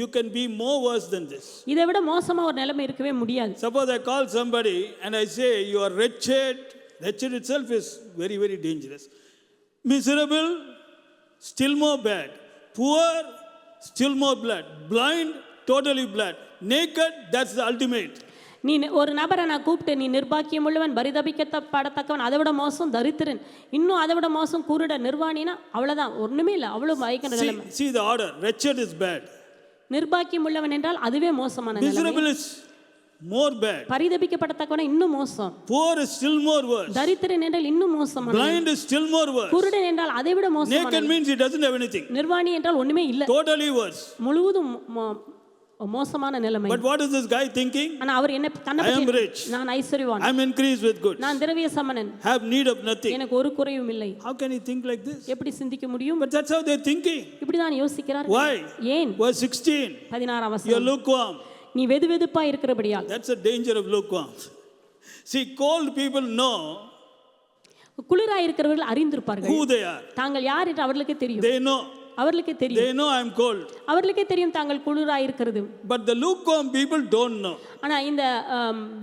you can be more worse than this. இதை விட மோசமா ஒரு நிலைமை இருக்கவே முடியாது. Suppose I call somebody and I say you are wretched. Wretched itself is very, very dangerous. Miserable, still more bad. Poor, still more bad. Blind, totally bad. Naked, that's the ultimate. நீ ஒரு நபரை நான் கூப்பிட்டு நீ நிர்பாக்கியம் உள்ளவன் பரிதபிக்கப்படத்தக்கவன், அதை விட மோசம் தரித்திரன், இன்னும் அதை விட மோசம் குருட நிர்வாணினா அவ்வளவுதான், ஒண்ணுமே இல்லை, அவ்வளவு பயங்கர நிலைமை. See the order. Wretched is bad. நிர்பாக்கியம் உள்ளவன் என்றால் அதுவே மோசமான நிலைமை. Miserable is more bad. பரிதபிக்கப்படத்தக்கவன் இன்னும் மோசம். Poor is still more worse. தரித்திரன் என்றால் இன்னும் மோசமான. Blind is still more worse. குருடன் என்றால் அதை விட மோசமான. Naked means he doesn't have anything. நிர்வாணி என்றால் ஒண்ணுமே இல்லை, Totally worse. முழுவதும் மோசமான நிலைமை. But what is this guy thinking? ஆனா அவர் என்ன I am rich. நான் ஐஸ்வர்யவான், I am increased with goods. நான் திரவிய சமனன், Have need of nothing. எனக்கு ஒரு குறையும் இல்லை. How can he think like this? எப்படி சிந்திக்க முடியும்? But that's how they're thinking. இப்படிதான் யோசிக்கிறார்கள். Why? ஏன்? Verse 16. 16ஆம் You're வசனம். lukewarm. நீ வெதுவெதுப்பா இருக்கிறபடியால். That's a danger of lukewarm. See, cold people know குளிராய் இருக்கிறவர்கள் அறிந்திருப்பார்கள் who they are. தாங்கள் யார் என்று அவர்களுக்கு தெரியும். They know. அவர்களுக்கு தெரியும். They know I'm cold. அவர்களுக்கே தெரியும் தாங்கள் குளிராய் இருக்கிறது. But the lukewarm people don't know. ஆனா இந்த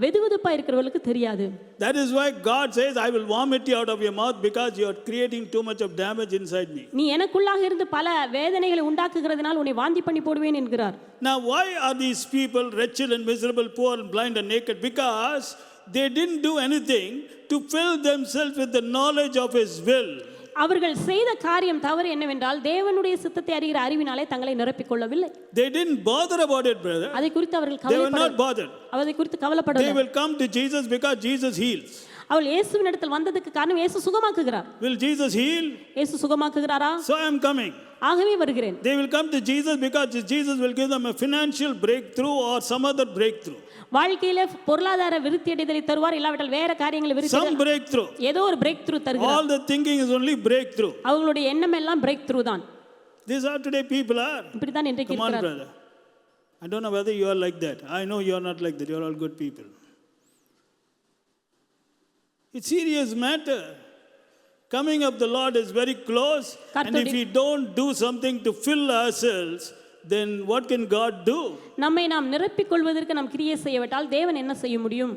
வெதுவெதுப்பா இருக்கிறவர்களுக்கு தெரியாது. That is why God says, I will vomit you out of your mouth because you are creating too much of damage inside me. நீ எனக்குள்ளாக இருந்து பல வேதனைகளை உண்டாக்குகிறதுனால் உன்னை வாந்தி பண்ணி போடுவேன் என்கிறார். Now why are these people wretched and miserable, poor and blind and naked? Because they didn't do anything to fill themselves with the knowledge of His will. அவர்கள் செய்த காரியம் தவறு என்னவென்றால் தேவனுடைய சித்தத்தை அறிகிற அறிவினாலே தங்களை நிரப்பிக் கொள்ளவில்லை. They didn't bother about it, brother. அதை குறித்து அவர்கள் They were not bothered. அதை குறித்து They கவலைப்படவில்லை. will come to Jesus because Jesus heals. அவள் இயேசுவின் இடத்தில் வந்ததுக்கு காரணம் இயேசு சுகமாக்குகிறார். Will Jesus heal? இயேசு சுகமாக்குகிறாரா? So I am coming. ஆகவே வருகிறேன். They will come to Jesus because Jesus will give them a financial breakthrough or some other breakthrough. வாழ்க்கையில பொருளாதார விருத்தி அடைதலை தருவார், இல்லாவிட்டால் வேற காரியங்களை விருத்தி Some breakthrough. ஏதோ ஒரு பிரேக் த்ரூ தருகிறார். All the thinking is only breakthrough. அவங்களுடைய எண்ணம் எல்லாம் பிரேக் த்ரூ தான். These are today people are. இப்படி தான் இன்றைக்கு Come on, இருக்கிறார். brother. I don't know whether you are like that. I know you are not like that. You are all good people. It's serious matter. Coming of the Lord is very close, and if we don't do something to fill ourselves, then what can God do? நம்மை நாம் நிரப்பிக் கொள்வதற்கு நாம் கிரியை செய்யவிட்டால் தேவன் என்ன செய்ய முடியும்?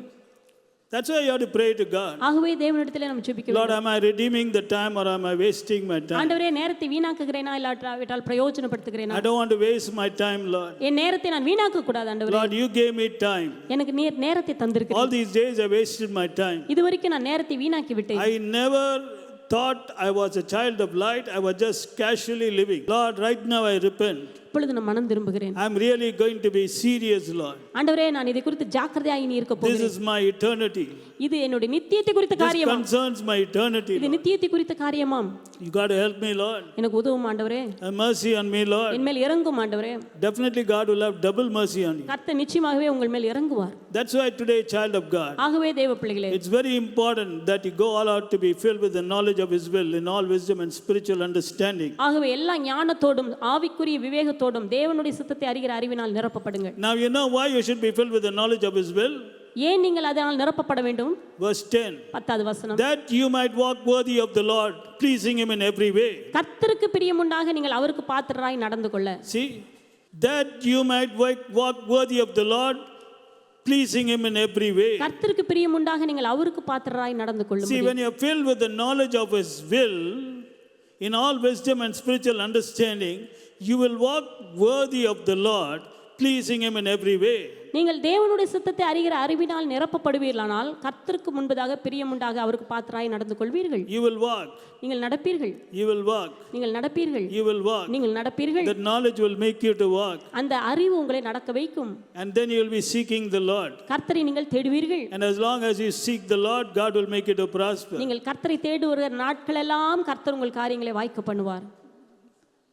That's why you have to pray to God. ஆகவே தேவனிடத்திலே நாம் ஜெபிக்க வேண்டும். Lord, am I redeeming the time or am I wasting my time? ஆண்டவரே, நேரத்தை வீணாக்குகிறேனா இல்லாவிட்டால் பிரயோஜனப்படுத்துகிறேனா? I don't want to waste my time, Lord. என் நேரத்தை நான் வீணாக்க கூடாது ஆண்டவரே. Lord, you gave me time. எனக்கு நேரத்தை தந்திருக்கிறீர். All these days I wasted my time. இதுவரைக்கும் நான் நேரத்தை வீணாக்கி விட்டேன். I never thought I was a child of light. I was just casually living. Lord, right now I repent. இப்பொழுது நான் மனம் திரும்புகிறேன். I'm really going to be serious, Lord. ஆண்டவரே, நான் இதை குறித்து ஜாக்கிரதையாய் நீ இருக்க போகிறேன். This is my eternity. இது என்னுடைய நித்தியத்தை குறித்த This காரியமா? concerns my eternity. இது நித்தியத்தை குறித்த காரியமாம். You got to help me, Lord. எனக்கு உதவும் ஆண்டவரே. Have mercy on me, Lord. என் மேல் இறங்கும் ஆண்டவரே. Definitely God will have double mercy on you. கர்த்தர் நிச்சயமாகவே உங்கள் மேல் இறங்குவார். That's why today, child of God, ஆகவே தேவ பிள்ளைகளே, it's very important that you go all out to be filled with the knowledge of His will in all wisdom and spiritual understanding. ஆகவே எல்லா ஞானத்தோடும் ஆவிக்குரிய விவேகத்தோடும் தேவனுடைய சித்தத்தை அறிகிற அறிவினால் நிரப்பப்படுங்க. Now you know why you should be filled with the knowledge of His will. ஏன் நீங்கள் அதனால் நிரப்பப்பட வேண்டும்? Verse 10. 10வது வசனம். That you might walk worthy of the Lord, pleasing Him in every way. கர்த்தருக்கு பிரியமுண்டாக நீங்கள் அவருக்கு பாத்திரராய் நடந்து கொள்ள. See, that you might walk worthy of the Lord, pleasing Him in every way. கர்த்தருக்கு பிரியமுண்டாக நீங்கள் அவருக்கு பாத்திரராய் நடந்து கொள்ளும். See, when you are filled with the knowledge of His will, in all wisdom and spiritual understanding, you will walk worthy of the Lord, pleasing Him in every way. நீங்கள் தேவனுடைய சித்தத்தை அறிகிற அறிவினால் நிரப்பப்படுவீர்களானால் கர்த்தருக்கு முன்பதாக பிரியமுண்டாக அவருக்கு பாத்திரராய் நடந்து கொள்வீர்கள். You will walk. நீங்கள் நடப்பீர்கள். You will walk. நீங்கள் நடப்பீர்கள். You will walk. நீங்கள் நடப்பீர்கள். That knowledge will make you to walk. அந்த அறிவு உங்களை நடக்க வைக்கும். And then you will be seeking the Lord. கர்த்தரை நீங்கள் தேடுவீர்கள். And as long as you seek the Lord, God will make you to prosper. நீங்கள் கர்த்தரை தேடுகிற நாட்கள் எல்லாம் கர்த்தர் உங்கள் காரியங்களை வாய்க்க பண்ணுவார்.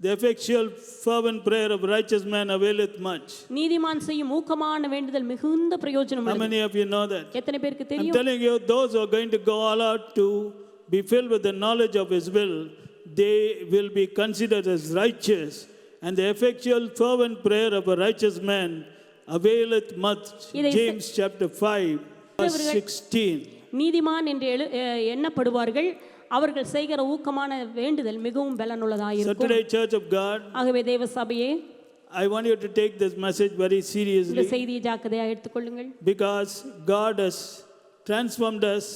The effectual fervent prayer of righteous man availeth much. நீதிமான் செய்யும் ஊக்கமான வேண்டுதல் மிகுந்த பிரயோஜனம் How உள்ளது. many of you know that? எத்தனை பேருக்கு I'm தெரியும்? telling you, those who are going to go all out to be filled with the knowledge of His will, they will be considered as righteous. And the effectual fervent prayer of a righteous man availeth much. James chapter 5 verse 16. நீதிமான் என்று எண்ணப்படுவார்கள். அவர்கள் செய்கிற ஊக்கமான வேண்டுதல் மிகவும் பலனுள்ளதாக So இருக்கும். today, Church of God, ஆகவே தேவ சபையே, I want you to take this message very இந்த seriously, செய்தியை ஜாக்கிரதையாக எடுத்துக்கொள்ளுங்கள். because God has transformed us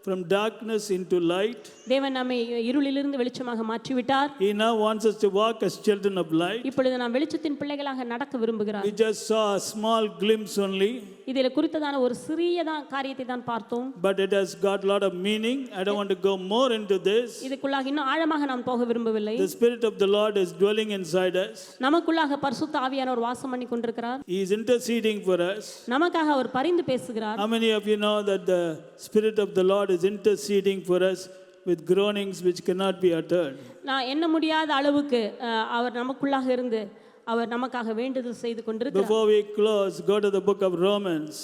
from darkness into light. தேவன் நம்மை இருளிலிருந்து வெளிச்சமாக மாற்றிவிட்டார். He now wants us to walk as children of light. இப்பொழுது நாம் வெளிச்சத்தின் பிள்ளைகளாக நடக்க விரும்புகிறார். We just saw a small glimpse only, இதில் குறித்ததான ஒரு சிறிய காரியத்தை தான் பார்த்தோம். but it has got a lot of meaning. I don't want to go more into this. இதுக்குள்ளாக இன்னும் ஆழமாக நாம் போக விரும்பவில்லை. The Spirit of the Lord is dwelling inside us. நமக்குள்ளாக பரிசுத்த ஆவியானவர் வாசம் பண்ணி கொண்டிருக்கிறார். He is interceding for us. நமக்காக அவர் பரிந்து பேசுகிறார். How many of you know that the Spirit of the Lord is interceding for us with groanings which cannot be uttered? நான் எண்ண முடியாத அளவுக்கு அவர் நமக்குள்ளாக இருந்து அவர் நமக்காக வேண்டுதல் செய்து கொண்டிருக்கிறார். Before we close, go to the book of Romans.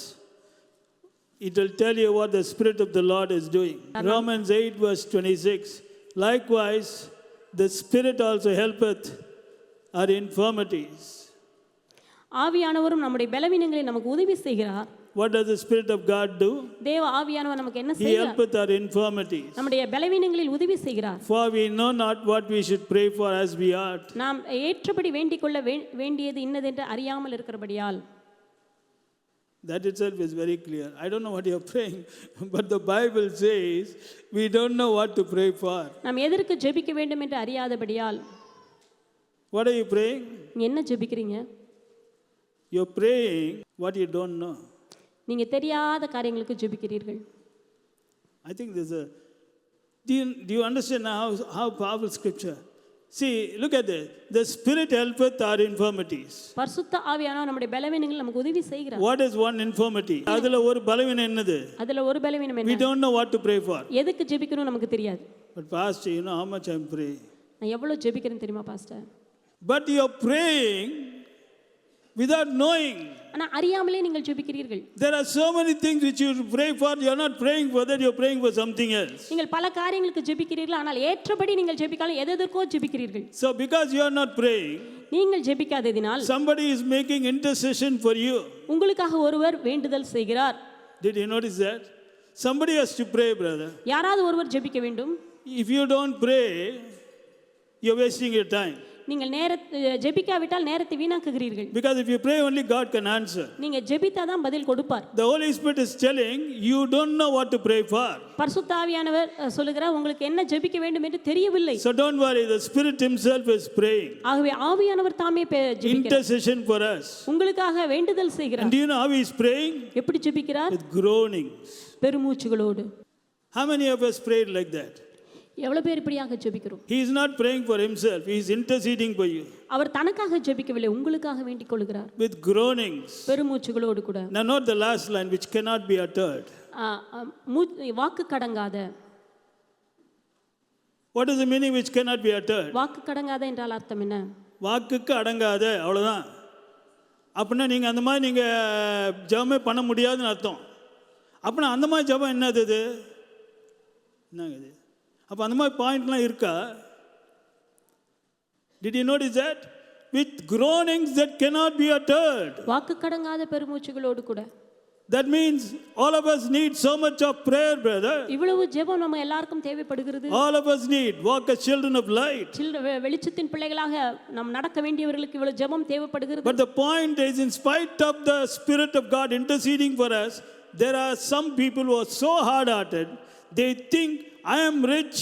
It will tell you what the Spirit of the Lord is doing. Romans 8 verse 26. Likewise, the Spirit also helpeth our infirmities. ஆவியானவரும் நம்முடைய பலவீனங்களை நமக்கு உதவி செய்கிறார். What does the Spirit of God do? தேவ ஆவியானவர் நமக்கு என்ன He செய்கிறார்? helpeth our infirmities. நம்முடைய பலவீனங்களில் உதவி செய்கிறார். For we know not what we should pray for as we ought. நாம் ஏற்றபடி வேண்டிக் கொள்ள வேண்டியது இன்னதென்று அறியாமல் இருக்கிறபடியால். That itself is very clear. I don't know what you are praying, but the Bible says we don't know what to pray for. நாம் எதற்கு ஜெபிக்க வேண்டும் என்று அறியாதபடியால். What are you praying? நீ என்ன ஜெபிக்கிறீங்க? You're praying what you don't know. நீங்க தெரியாத காரியங்களுக்கு ஜெபிக்கிறீர்கள். I think Do you understand now how powerful scripture? See, look at this. The Spirit helpeth our infirmities. பரிசுத்த ஆவியானவர் நம்முடைய பலவீனங்கள் நமக்கு உதவி செய்கிறார். What is one infirmity? அதுல ஒரு பலவீனம் என்னது? அதுல ஒரு பலவீனம் என்ன? We don't know what to pray for. எதுக்கு ஜெபிக்கணும் நமக்கு தெரியாது. But pastor, you know how much I'm praying. நான் எவ்வளவு ஜெபிக்கிறேன் தெரியுமா pastor? But you're praying without knowing. ஆனா அறியாமலே நீங்கள் ஜெபிக்கிறீர்கள். There are so many things which you pray for. You're not praying for that. You're praying for something else. நீங்கள் பல காரியங்களுக்கு ஜெபிக்கிறீர்கள், ஆனால் ஏற்றபடி நீங்கள் ஜெபிக்காமல் எதற்கோ ஜெபிக்கிறீர்கள். So because you are not praying, நீங்கள் ஜெபிக்காததினால் somebody is making intercession for you. உங்களுக்காக ஒருவர் வேண்டுதல் செய்கிறார். Did you notice that? Somebody has to pray, brother. யாராவது ஒருவர் ஜெபிக்க வேண்டும். If you don't pray, you're wasting your time. நீங்கள் ஜெபிக்காவிட்டால் நேரத்தை வீணாக்குகிறீர்கள். Because if you pray only, God can answer. நீங்க ஜெபித்தாதான் பதில் கொடுப்பார். The Holy Spirit is telling you don't know what to pray for. பரிசுத்த ஆவியானவர் சொல்கிறார் உங்களுக்கு என்ன ஜெபிக்க வேண்டும் என்று தெரியவில்லை. So don't worry, the Spirit himself is praying. ஆகவே ஆவியானவர் தாமே ஜெபிக்கிறார். Intercession for us. உங்களுக்காக வேண்டுதல் செய்கிறார். And do you know how he is praying? எப்படி ஜெபிக்கிறார்? With groanings. பெருமூச்சுகளோடு. How many of us prayed like that? எவ்வளவு பேர் இப்படியாக ஜெபிக்கிறோம்? He is not praying for himself, he is interceding for you. அவர் தனக்காக ஜெபிக்கவில்லை, உங்களுக்காக வேண்டிக் கொள்கிறார். With groanings. பெருமூச்சுகளோடு கூட. Now note the last line, which cannot be uttered. வாக்கு கடங்காத. What is the meaning which cannot be uttered? வாக்கு கடங்காத என்றால் அர்த்தம் என்ன? வாக்குக்கு அடங்காத, அவ்வளவுதான். அப்படின்னா நீங்க அந்த மாதிரி நீங்க ஜெபமே பண்ண முடியாதுன்னு அர்த்தம். அப்படின்னா அந்த மாதிரி ஜெபம் என்னது இது? என்னங்க இது? அப்போ அந்த மாதிரி பாயிண்ட்லாம் இருக்கா? Did you notice that? With groanings that cannot be uttered. வாக்கு கடங்காத பெருமூச்சுகளோடு கூட. That means all of us need so much of prayer, brother. இவ்வளவு ஜெபம் நம்ம எல்லாருக்கும் தேவைப்படுகிறது. All of us need. Walk as children of light. வெளிச்சத்தின் பிள்ளைகளாக நாம் நடக்க வேண்டியவர்களுக்கு இவ்வளவு ஜெபம் தேவைப்படுகிறது. But the point is, in spite of the Spirit of God interceding for us, there are some people who are so hard-hearted. They think, I am rich,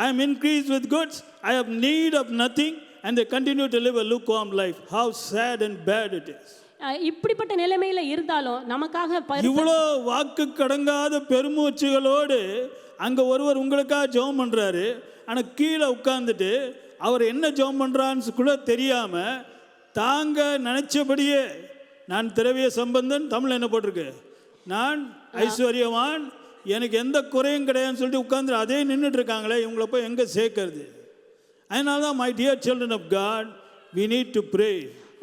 I am increased with goods, I have need of nothing, and they continue to live a lukewarm life. How sad and bad it is. இப்படிப்பட்ட நிலைமையில இருந்தாலும் நமக்காக இவ்வளோ வாக்கு கடங்காத பெருமூச்சுகளோடு அங்க ஒருவர் உங்களுக்காக ஜெபம் பண்றாரு. ஆனால் கீழே உட்கார்ந்துட்டு அவர் என்ன ஜெபம் பண்றான்னு கூட தெரியாம தாங்க நினைச்சபடியே நான் திரவிய சம்பந்தன், தமிழ் என்ன போட்டிருக்கு, நான் ஐஸ்வர்யவான், எனக்கு எந்த குறையும் கிடையாதுன்னு சொல்லிட்டு உட்கார்ந்து அதே நின்றுட்டு இருக்காங்களே, இவங்களை போய் எங்கே சேர்க்கறது? அதனால தான் my dear children of God, we need to pray.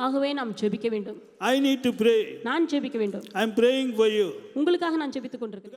ஆகவே நாம் ஜெபிக்க வேண்டும். I need to pray. நான் ஜெபிக்க வேண்டும். I am praying for you. உங்களுக்காக நான் ஜெபித்துக் கொண்டிருக்கிறேன்.